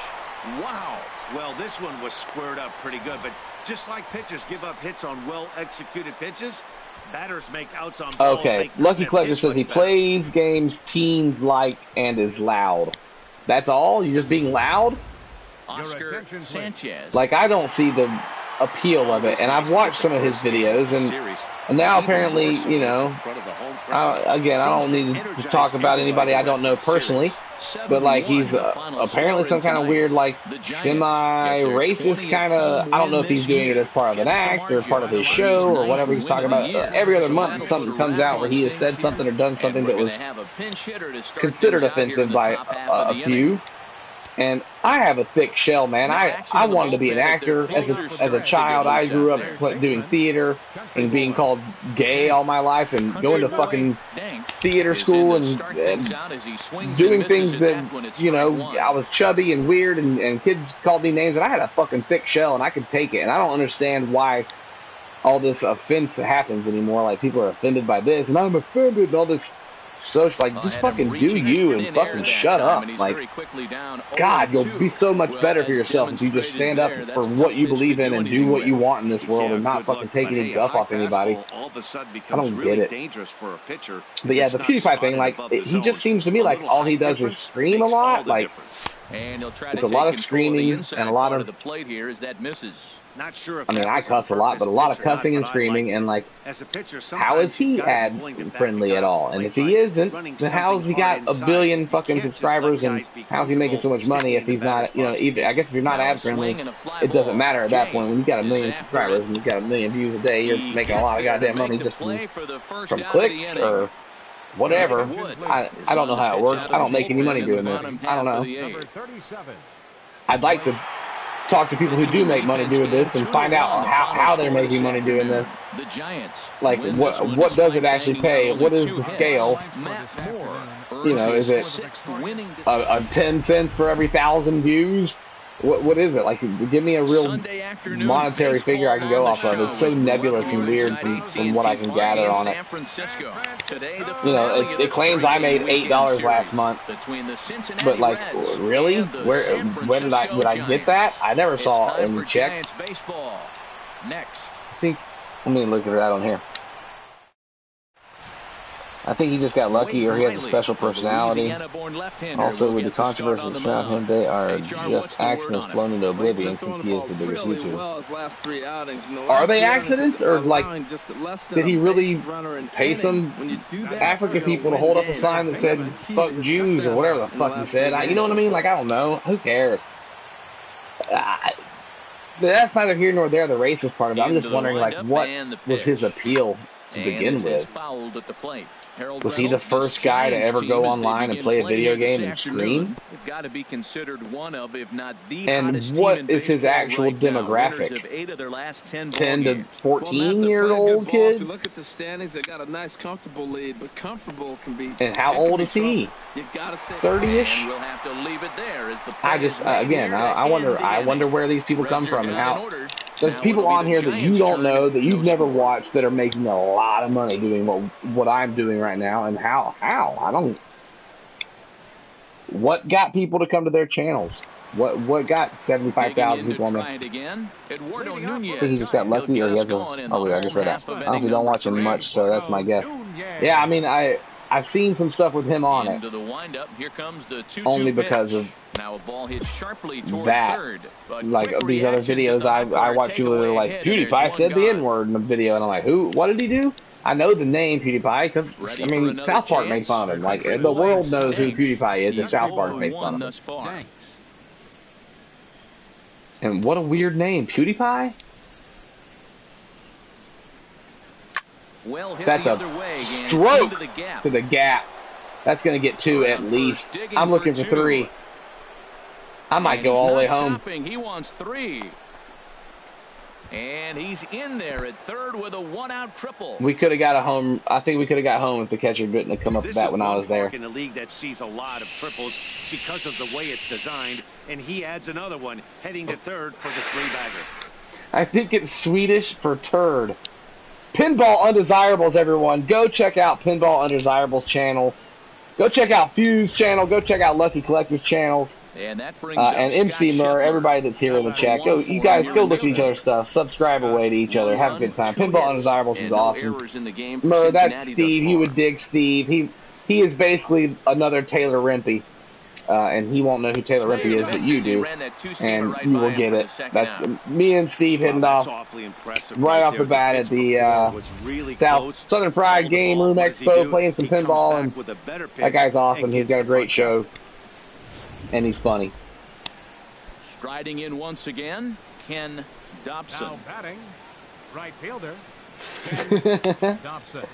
Wow. Well, this one was squared up pretty good, but just like pitchers give up hits on well-executed pitches, batters make outs on balls. Okay, Lucky Collector says he plays games teens like and is loud. That's all? You're just being loud? Oscar Sanchez. Like, I don't see the appeal of it, and I've watched some of his videos, and now apparently, you know, again, I don't need to talk about anybody I don't know personally, but like he's apparently some kind of weird, like semi-racist kind of. I don't know if he's doing it as part of an act or part of his show or whatever he's talking about. Every other month, something comes out where he has said something or done something that was considered offensive by a few. And I have a thick shell, man. I wanted to be an actor as a child. I grew up doing theater and being called gay all my life and going to fucking theater school and doing things that, you know, I was chubby and weird and kids called me names, and I had a fucking thick shell and I could take it. And I don't understand why all this offense happens anymore. Like, people are offended by this and I'm offended and all this. So, like, just fucking do you and fucking shut up. Like, God, you'll be so much better for yourself if you just stand up for what you believe in and do what you want in this world and not fucking take any guff off anybody. I don't get it. But yeah, the PewDiePie thing, like, he just seems to me like all he does is scream a lot. Like, it's a lot of screaming and a lot of... Not sure if I mean, I cuss a lot, but a lot of cussing and screaming, and like, how is he ad friendly at all? And if he isn't, then how's he got a billion fucking subscribers, and how's he making so much money if he's not, you know, even, I guess if you're not ad friendly, it doesn't matter at that point. When you got 1 million subscribers and you got 1 million views a day, you're making a lot of goddamn money just from clicks or whatever. I don't know how it works. I don't make any money doing this. I don't know. I'd like to talk to people who do make money doing this and find out how they're making money doing this. Like, what does it actually pay? What is the scale? You know, is it a 10 cents for every 1,000 views? What is it? Like, give me a real monetary figure I can go off of. It's so nebulous and weird from what I can gather on it. You know, it claims I made $8 last month, but like, really? Where did I get that? I never saw it in the check. I think, let me look at that on here. I think he just got lucky, or he has a special personality. Also, with the controversies around him, they are just accidents blown into oblivion since he is the biggest YouTuber. Are they accidents, or like, did he really pay some African people to hold up a sign that said "fuck Jews" or whatever the fuck he said? You know what I mean? Like, I don't know. Who cares? That's neither here nor there. The racist part of it. I'm just wondering, like, what was his appeal to begin with? Was he the first guy to ever go online and play a video game and scream? And what is his actual demographic? 10 to 14-year-old kids? Look at the standings. They got a nice, comfortable lead, but comfortable can be. And how old is he? 30-ish. I just again, I wonder where these people come from and how. There's people on here that you don't know, that you've never watched, that are making a lot of money doing what I'm doing right now, and how? I don't... What got people to come to their channels? What got 75,000 people on there? I think he just got lucky, or he has a... Oh, wait, I just read that. I honestly don't watch him much, so that's my guess. Yeah, I mean, I've seen some stuff with him on it. Only because of that. Like, these other videos I watch people that are like, PewDiePie said the N-word in the video, and I'm like, who? What did he do? I know the name PewDiePie, because, I mean, South Park made fun of him. Like, the world knows who PewDiePie is, and South Park made fun of him. And what a weird name, PewDiePie? That's a stroke to the gap. That's going to get 2 at least. I'm looking for 3. I might go all the way home. He wants 3. And he's in there at third with a 1-out triple. We could have got a home. I think we could have got home if the catcher didn't come up with that when I was there. In a league that sees a lot of triples because of the way it's designed, and he adds another one heading to third for the 3-bagger. I think it's Swedish for turd. Pinball Undesirables, everyone. Go check out Pinball Undesirables channel. Go check out Fuse channel. Go check out Lucky Collector's channels. And that brings and MC Murr, everybody that's here in the chat. You guys go look at each other's stuff. Subscribe away to each other. Have a good time. Pinball Undesirables is awesome. Murr, that's Steve. You would dig Steve. He is basically another Taylor Rimpey. And he won't know who Taylor Rimpey is, but you do. And you will get it. That's me and Steve hitting off right off the bat at the Southern Pride Game Room Expo, playing some pinball. And that guy's awesome. He's got a great show. and he's funny. Striding in once again, Ken Dobson. Now batting, right fielder, Ken Dobson.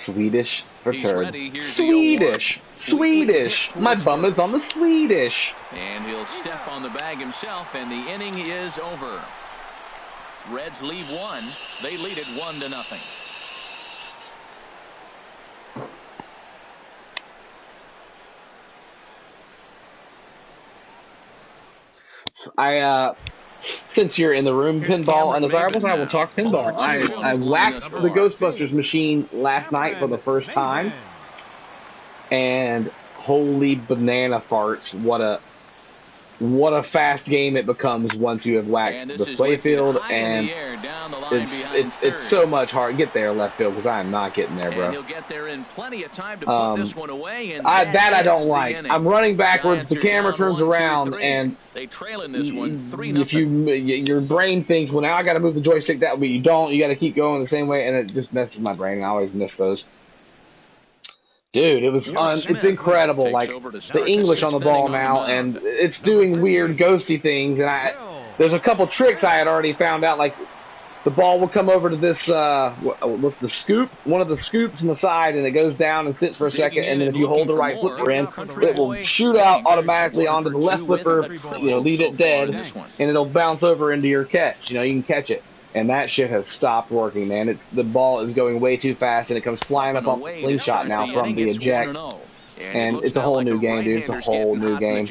Swedish He's return. ready. Here's Swedish. the 0-1. Swedish. My bum is on the Swedish. And he'll step on the bag himself, and the inning is over. Reds lead one. They lead it 1-0. Since you're in the room, pinball undesirables, I will talk pinball. I whacked the Ghostbusters machine last night for the first time, and holy banana farts! What a fast game it becomes once you have waxed the playfield, and it's so much hard. Get there, left field, because I am not getting there, bro. And he'll get there in plenty of time to put this one away. And I don't like. I'm running backwards. The camera turns around, and they trail in this one 3-0. If your brain thinks, well, now I got to move the joystick that way, you don't. You got to keep going the same way, and it just messes my brain. I always miss those. Dude, it's incredible. Like the English on the ball now, and it's doing weird ghosty things. And there's a couple tricks I had already found out. Like the ball will come over to this what's the scoop? One of the scoops on the side, and it goes down and sits for a second. And then if you hold the right flipper in, it will shoot out automatically onto the left flipper. Leave it dead, and it'll bounce over into your catch. You can catch it. And that shit has stopped working, man. The ball is going way too fast, and it comes flying up off the slingshot now from the eject. And it's a whole new game, dude. It's a whole new game.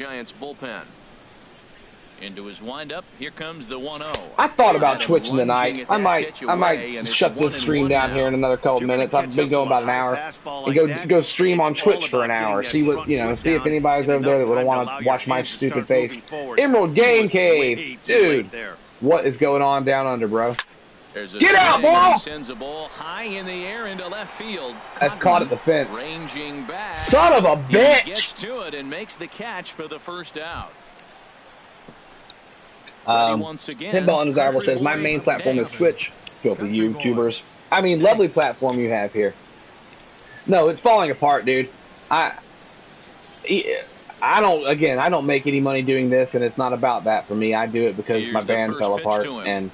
Into his windup, here comes the 1-0. I thought about twitching tonight. I might shut this stream down here in another couple minutes. I've been going about an hour, and go stream on Twitch for an hour. See see if anybody's over there that would want to watch my stupid face. Emerald Game Cave, dude. What is going on down under, bro? Get out, ball! Sends a ball high in the air into left field. That's caught at the fence. Ranging back. Son of a bitch! He gets to it and makes the catch for the first out. Pinball Undesirable says, my main platform is Twitch. Filthy YouTubers. I mean, lovely platform you have here. No, it's falling apart, dude. I don't make any money doing this, and it's not about that for me. I do it because my band fell apart, and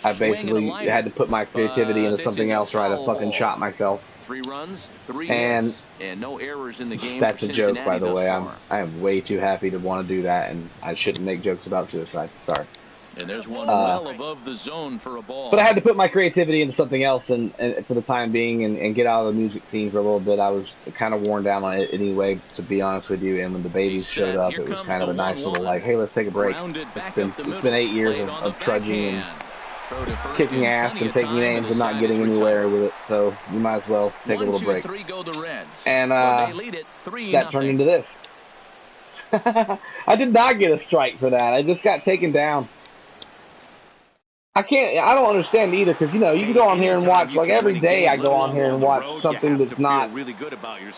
I basically had to put my creativity into something else, or I'd have fucking shot myself. 3 runs, 3 hits, and no errors in the game. That's a joke, by the way. I am way too happy to want to do that, and I shouldn't make jokes about suicide. Sorry. And there's one well above the zone for a ball. But I had to put my creativity into something else, and for the time being, and get out of the music scene for a little bit. I was kind of worn down on it anyway, to be honest with you. And when the babies showed up, it was kind of a nice little like, hey, let's take a break. It's been 8 years of trudging and kicking ass and taking names and not getting anywhere with it. So you might as well take a little break. And that turned into this. I did not get a strike for that. I just got taken down. I don't understand either, because, you can go on here and watch, like, every day I go on here and watch something that's not,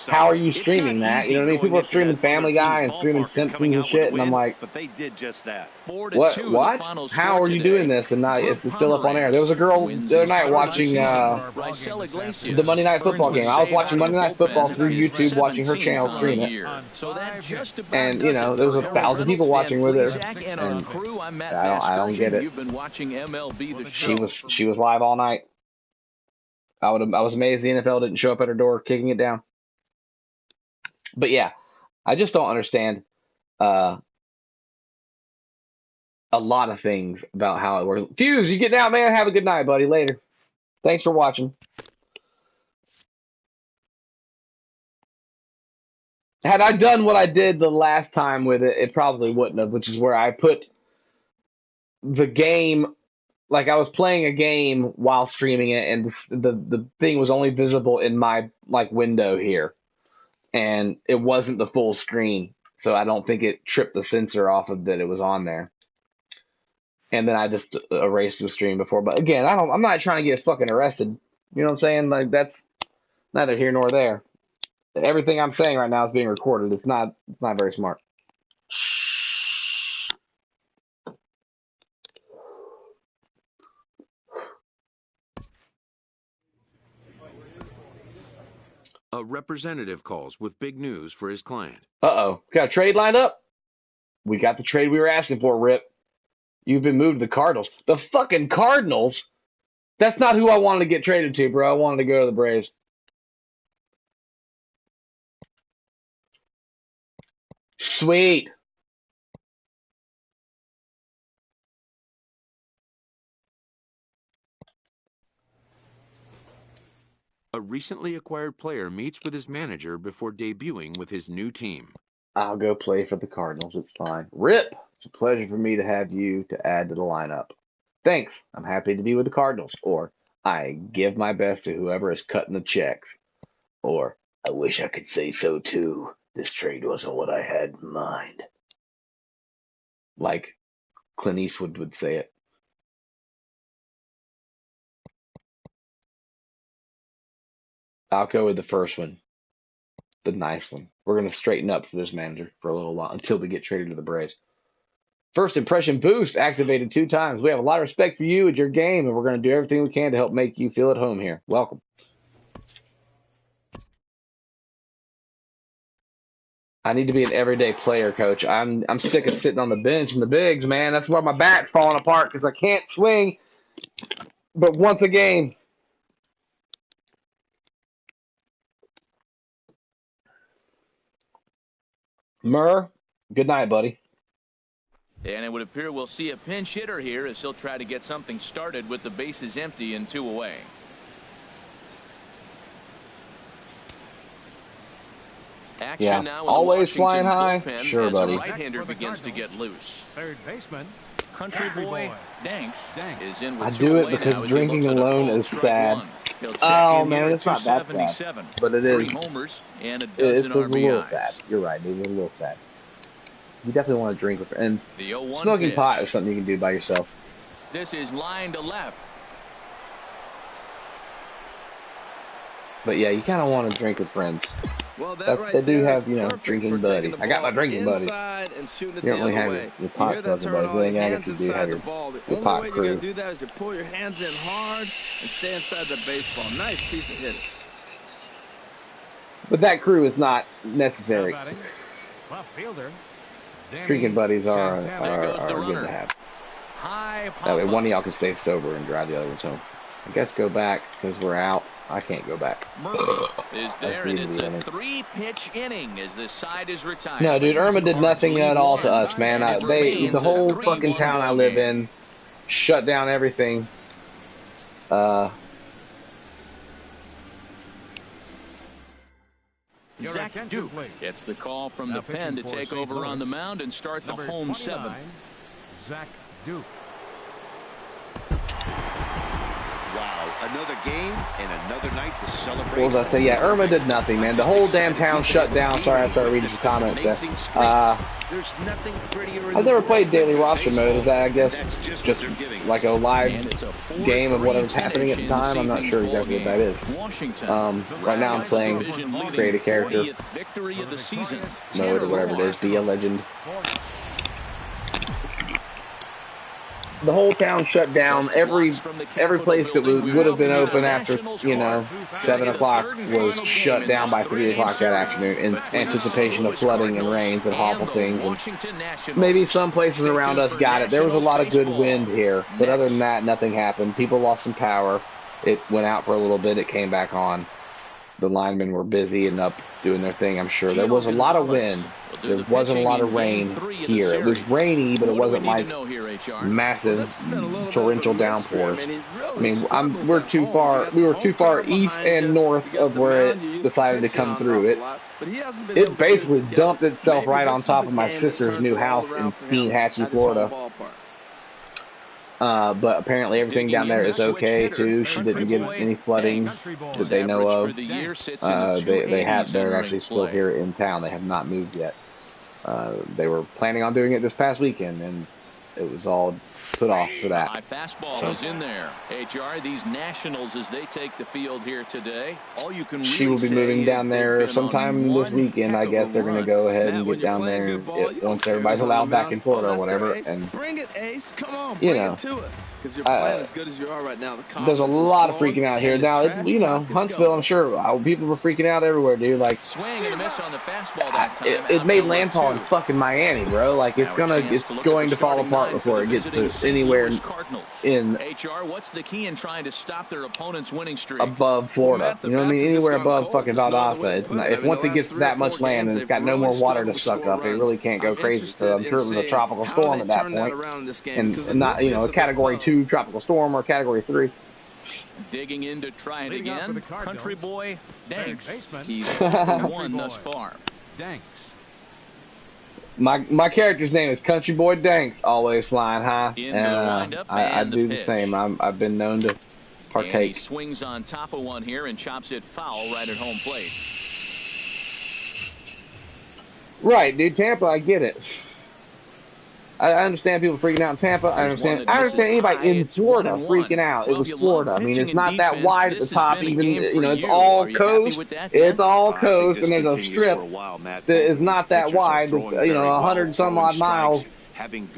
how are you streaming that? You know what I mean? People are streaming Family Guy and streaming Simpsons and shit, and I'm like, but they did just that. What? How are you doing this and not, it's still up on air? There was a girl the other night watching the Monday Night Football game. I was watching Monday Night Football through YouTube, watching her channel stream it. And, there was 1,000 people watching with her. And I don't get it. She was live all night. I was amazed the NFL didn't show up at her door kicking it down. But yeah, I just don't understand a lot of things about how it works. Fuse, you getting out, man? Have a good night, buddy. Later. Thanks for watching. Had I done what I did the last time with it, it probably wouldn't have, which is where I put the game. Like, I was playing a game while streaming it, and the thing was only visible in my, window here. And it wasn't the full screen, so I don't think it tripped the sensor off of that it was on there. And then I just erased the stream before. But again, I'm not trying to get fucking arrested. You know what I'm saying? Like, that's neither here nor there. Everything I'm saying right now is being recorded. It's not very smart. A representative calls with big news for his client. Uh-oh. Got a trade lined up? We got the trade we were asking for, Rip. You've been moved to the Cardinals. The fucking Cardinals? That's not who I wanted to get traded to, bro. I wanted to go to the Braves. Sweet. A recently acquired player meets with his manager before debuting with his new team. I'll go play for the Cardinals. It's fine. Rip, it's a pleasure for me to have you to add to the lineup. Thanks. I'm happy to be with the Cardinals. Or, I give my best to whoever is cutting the checks. Or, I wish I could say so too. This trade wasn't what I had in mind. Like Clint Eastwood would say it. I'll go with the first one. The nice one. We're going to straighten up for this manager for a little while until we get traded to the Braves. First impression boost activated 2 times. We have a lot of respect for you and your game, and we're going to do everything we can to help make you feel at home here. Welcome. I need to be an everyday player, coach. I'm sick of sitting on the bench in the bigs, man. That's why my bat's falling apart because I can't swing but once a game. Murr, good night, buddy. And it would appear we'll see a pinch hitter here as he'll try to get something started with the bases empty and 2 away. Action now always in the flying high. bullpen Sure, as buddy. a right-hander begins to get loose. Third baseman. Country boy Danks is in with I 2 do it away because now as he drinking looks at a alone called is strike sad. 1. He'll check Oh, in man, here at it's not that sad. 277. But it is. 3 homers and a It's dozen a little RBIs. sad. You're right. It's a little sad. You definitely want to drink with, and The 0-1 smoking pitch. pot is something you can do by yourself. This is line to left. But yeah, you kind of want to drink with friends. Well, that That's, right they do there have, is you know, perfect drinking for buddy. taking the I got my ball drinking buddy. inside and shooting it You don't the really other have way. your pot You hear that smoking turn buddy. on, The only your thing I hands guess you do inside have the your ball. The pot only way you're crew. going to do that is you pull your hands in hard and stay inside the baseball. Nice piece of hitting. But that crew is not Now necessary. batting. Left fielder. Danny Drinking buddies are Santana. There goes the good runner. to have. High That way pop one of up. y'all can stay sober and drive the other ones home. I guess go back because we're out. I can't go back. Murphy is there, That's and the it's easy a one. 3-pitch inning as the side is retired. No, dude, Irma did nothing at all to us, man. The whole fucking town I live in shut down everything. Your Zach attention, Duke please. gets the call from Now the pen to pitching for take St. over Louis. on the mound and start the Number home 29, 7th. Zach Duke. Wow, another game and another night to celebrate. What was I say? Yeah, Irma did nothing, man. The whole damn town shut down. Sorry, I started reading some comments there. There's nothing prettier in I've the never world played daily than roster baseball, mode. Is that, I guess, and that's just what they're giving like us. a And live it's a 4-3 game of whatever's happening at the finish in time? I'm not this sure evening's exactly what ball that is. game. Washington, Right now I'm playing division-leading create a character 40th victory of the season. mode or whatever it is. Be a legend. The whole town shut down. Every place that would have been open after, 7 o'clock was shut down by 3 o'clock that afternoon in anticipation of flooding and rains and awful things. And maybe some places around us got it. There was a lot of good wind here, but other than that, nothing happened. People lost some power. It went out for a little bit. It came back on. The linemen were busy and up doing their thing, I'm sure. There was a lot of wind. There wasn't a lot of rain here. It was rainy, but it wasn't like massive torrential downpours. I mean, we were too far east and north of where it decided to come through. It basically dumped itself right on top of my sister's new house in Steenhatchee, Florida. But apparently everything down there is okay too. She didn't get any flooding that they know of. They're actually still here in town. They have not moved yet. They were planning on doing it this past weekend, and it was all put off for that. High fastball is in there. HR, these Nationals, as they take the field here today, all you can really She will be moving down there sometime this weekend. I guess they're going to go ahead and get down there once everybody's allowed back in Florida or whatever. And bring it, Ace. Come on, you bring know, it to us. Because you're playing as good as you are right now. There's a lot of freaking out here now. You know, Huntsville, I'm sure people were freaking out everywhere, dude. Like, swing and a miss on the fastball that time. It made landfall in fucking Miami, bro. Like, it's going to fall apart before it gets to anywhere in HR. What's the key in trying to stop their opponent's winning streak? Above Florida. You know what I mean? Anywhere above fucking Valdosta. If once it gets that much land and it's got no more water to suck up, it really can't go crazy. So I'm sure it was a tropical storm at that point, and not, you know, a Category 2 tropical storm or Category 3. Digging in to try it again. Country boy Danks. He's 1 thus far. Danks. My character's name is Country Boy Danks, always flying high, and I do the same. I've been known to partake. And he swings on top of one here and chops it foul right at home plate. Right, dude. Tampa, I get it. I understand people freaking out in Tampa. I understand anybody in Florida freaking out. It was Florida. I mean, it's not that wide at the top. Even, you know, it's all coast. It's all coast, and there's a strip that is not that wide. It's, you know, 100 some odd miles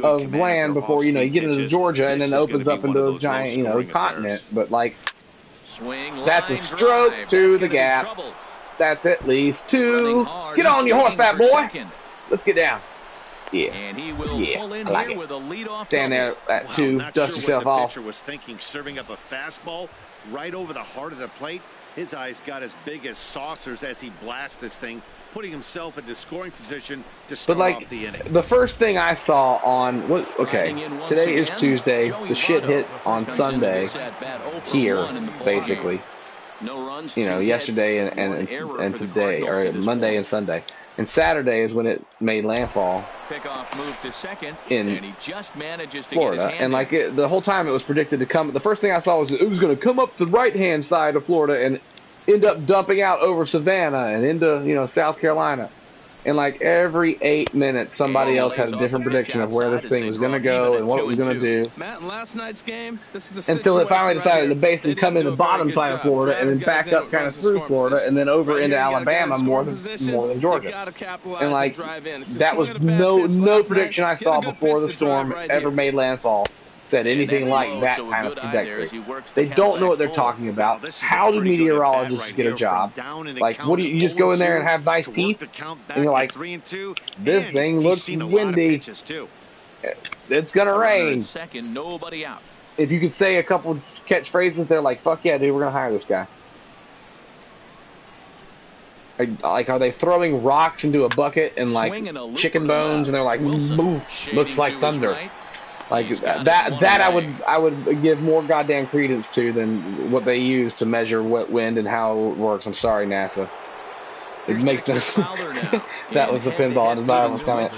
of land before, you know, you get into Georgia, and then it opens up into a giant, you know, continent. But like, that's a stroke to the gap. That's at least 2. Get on your horse, fat boy. Let's get down. Yeah, and he will pull in I like here it. With a leadoff Stand there at 2, dust yourself off. Pitcher was thinking, serving up a fastball right over the heart of the plate. His eyes got as big as saucers as he blasts this thing, putting himself into scoring position to start off the inning. The first thing I saw on today is Tuesday. The shit hit on Sunday here, basically. No runs, you know, yesterday and today, or Monday and Sunday. And Saturday is when it made landfall move to second, in and he just manages to Florida. Get his hand and like the whole time it was predicted to come. The first thing I saw was it was going to come up the right-hand side of Florida and end up dumping out over Savannah and into, you know, South Carolina. And like every 8 minutes, somebody else had a different prediction of where this thing was going to go and what it was going to do. Matt, in last night's game, this is the until it finally decided to basically come in the bottom side of Florida and then back up kind of through Florida and then over into Alabama more than Georgia. And like that was no prediction I saw before the storm ever made landfall said anything like that kind of trajectory. They don't know what they're talking about. How do meteorologists get a job? Like, what do you just go in there and have nice teeth? And you're like, this thing looks windy. It's gonna rain. Second, nobody out. If you could say a couple catchphrases, they're like, fuck yeah, dude, we're gonna hire this guy. Like, are they throwing rocks into a bucket and like chicken bones, and they're like, looks like thunder. Like that I would give more goddamn credence to than what they use to measure what wind and how it works. I'm sorry, NASA. It makes no sense. That was the pinball environment comment.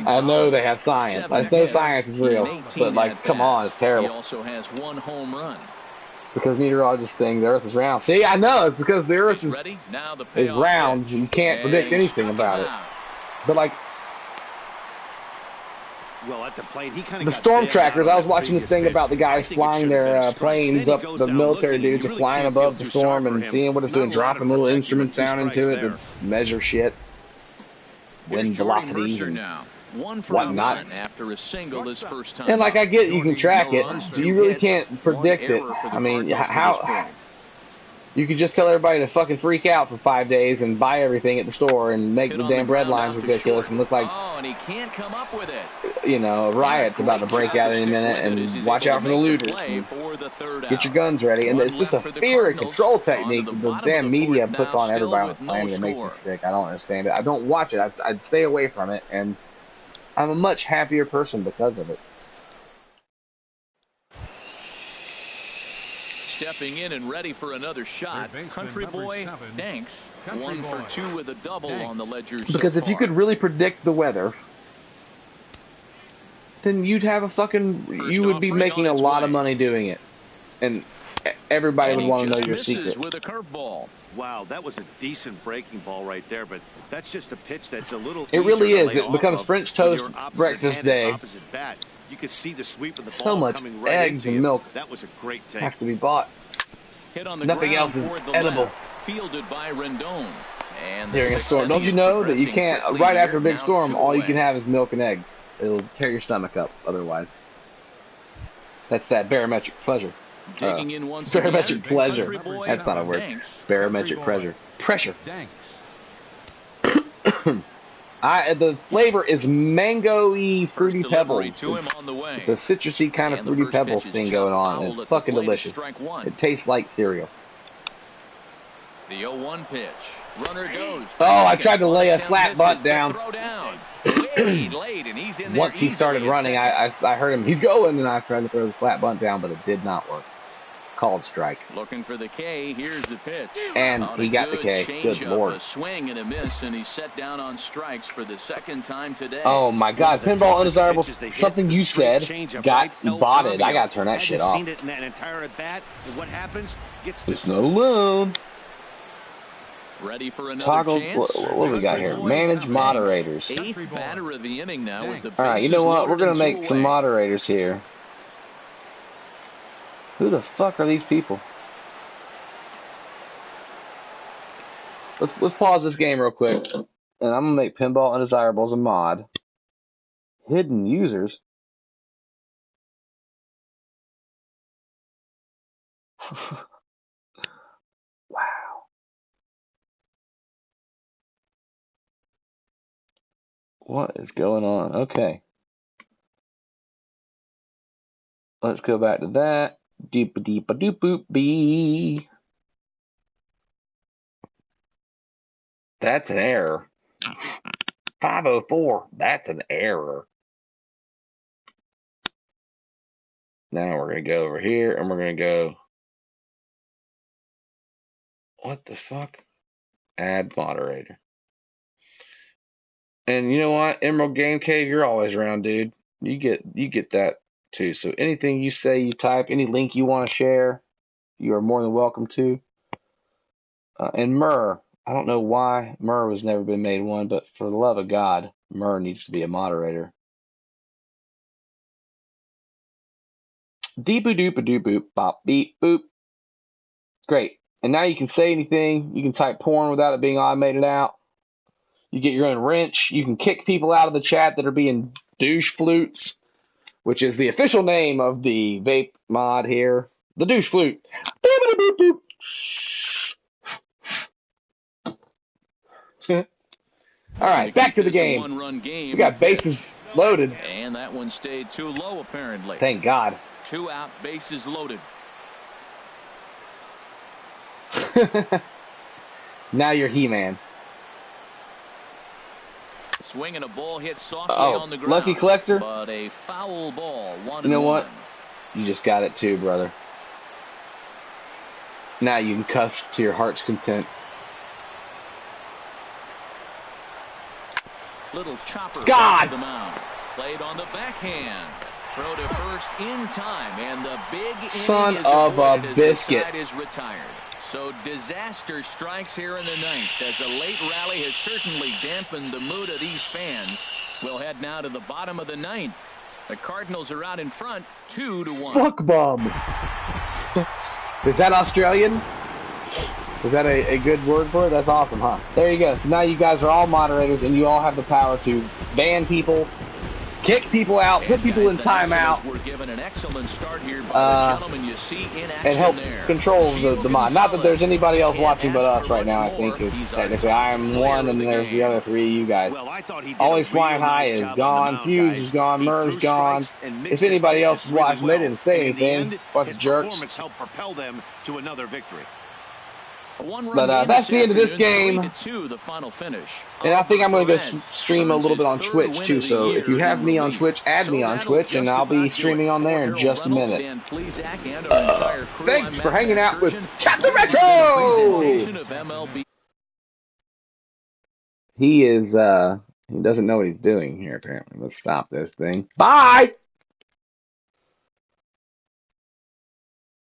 I know they have science. I know science is real, but like, come on, it's terrible. He also has 1 home run. Because meteorologists think the Earth is round. See, I know it's because the Earth is round. You can't predict anything about it. But like. Well, at the plate, he kind of the storm trackers, I was watching this thing about the guys flying their planes up, the military dudes are flying above the storm and seeing what it's doing, dropping little instruments down into it to measure shit, wind velocities and whatnot. After a single his first time. And like, I get you can track it, but you really can't predict it. I mean, how... You could just tell everybody to fucking freak out for 5 days and buy everything at the store and make the damn bread lines ridiculous and look like, and he can't come up with it. You know, a riot's about to break out any minute, and watch out for the looters. Get your guns ready. And it's just a fear and control technique the damn media puts on everybody on the planet. It makes me sick. I don't understand it. I don't watch it. I'd stay away from it, and I'm a much happier person because of it. Stepping in and ready for another shot. Country boy Danks, 1 for 2 with a double on the ledger. Because if you could really predict the weather, then you'd have a fucking, you would be making a lot of money doing it, and everybody would want to know your secret. With a curveball. Wow, that was a decent breaking ball right there, but that's just a pitch that's a little. It really is. It becomes French toast breakfast day. You could see the sweep of the So ball much coming right eggs into and you. milk That was a great take. have to be bought. Hit on the Nothing ground else is toward the edible left, fielded by Rendon. And the during a sixth storm. Don't inning you is know that you progressing can't, quickly right here, after a big now storm, 2 all you away. can have is milk and egg. It'll tear your stomach up otherwise. That's that barometric pleasure. Digging in once Barometric again, pleasure. country boy That's not a word. Danks. Barometric pressure. Pressure. Danks. The flavor is mango-y fruity First delivery pebbles. to him on the way. It's a citrusy kind of And the fruity first pebbles pitch is thing chopped going on. foul It's at the fucking plate. delicious. Strike one. It tastes like cereal. The 0-1 pitch. Runner goes. Oh, I tried to lay a flat bunt down. Throw down. Way late, and he's in there Once he started easily at running, I heard him. He's going, and I tried to throw the flat bunt down, but it did not work. Called strike. Looking for the K. Here's the pitch. And On he a got the good K. Good changeup, Lord. A swing and a miss, and he's set down on strikes for the second time today. Oh my God! Pinball undesirable. Something you said got botted. I gotta turn that shit off. Seen it in that entire at bat. And what happens? Gets It's not alone. Ready for another Toggle. chance. What do we got here? Manage moderators. Eighth batter of the inning now with the All right, you know bases what? We're loaded gonna and make two some away. moderators here. Who the fuck are these people? Let's pause this game real quick, and I'm gonna make Pinball Undesirables a mod. Hidden users. Wow. What is going on? Okay. Let's go back to that. Deepa deepa doop boop bee. That's an error. 504. That's an error. Now we're gonna go over here and we're gonna go. What the fuck? Add moderator. And you know what? Emerald Game Cave, you're always around, dude. You get that too. So anything you say, you type, any link you want to share, you are more than welcome to. And Murr, I don't know why Murr has never been made one, but for the love of God, Murr needs to be a moderator. Deep doop doop boop bop beep boop. Great. And now you can say anything. You can type porn without it being automated out. You get your own wrench. You can kick people out of the chat that are being douche flutes, which is the official name of the vape mod here. The douche flute. All right, back to the game. One-run game. We got bases loaded. And that one stayed too low, apparently. Thank God. 2 out, bases loaded. Now you're He-Man. Swinging a ball hit softly on the ground. Lucky collector. But a foul ball. 1-1. You know what? You just got it too, brother. Now you can cuss to your heart's content. Little chopper. God! To the mound. Played on the backhand. Throw to first in time, and the big Son inning is of a avoided as biscuit. the side is retired. So disaster strikes here in the ninth, as a late rally has certainly dampened the mood of these fans. We'll head now to the bottom of the ninth. The Cardinals are out in front, 2-1. Fuck bomb. Is that Australian? Is that a good word for it? That's awesome, huh? There you go. So now you guys are all moderators, and you all have the power to ban people, kick people out, put people in timeout, We're given an excellent start here by the gentleman you see in action and help there. control the mod. Not that there's anybody else watching but us right now. I think technically I am one, and there's the other three of you guys. Well, I thought he did Always a Flying real High nice is job on gone, the mound, Fuse guys. is gone, He Murr's threw gone. strikes and mixed If his anybody else pitches is watching, really they well. didn't say And in the anything. end, Bunch his of jerks. performance helped propel them to another victory. But that's the end of this game. 3-2, the final finish. And I think I'm going to go Perez stream a little bit on earns his Twitch third too. win of So the if you year have in me on relief. Twitch, add me on that'll Twitch, and I'll be just about do streaming it. on there in For just a Harold Reynolds, minute. Dan Plesac, and our entire crew, Thanks I'm for Matt hanging out with Vasgersian. CaptNRetro! Presentation of MLB. He doesn't know what he's doing here apparently. Let's stop this thing. Bye!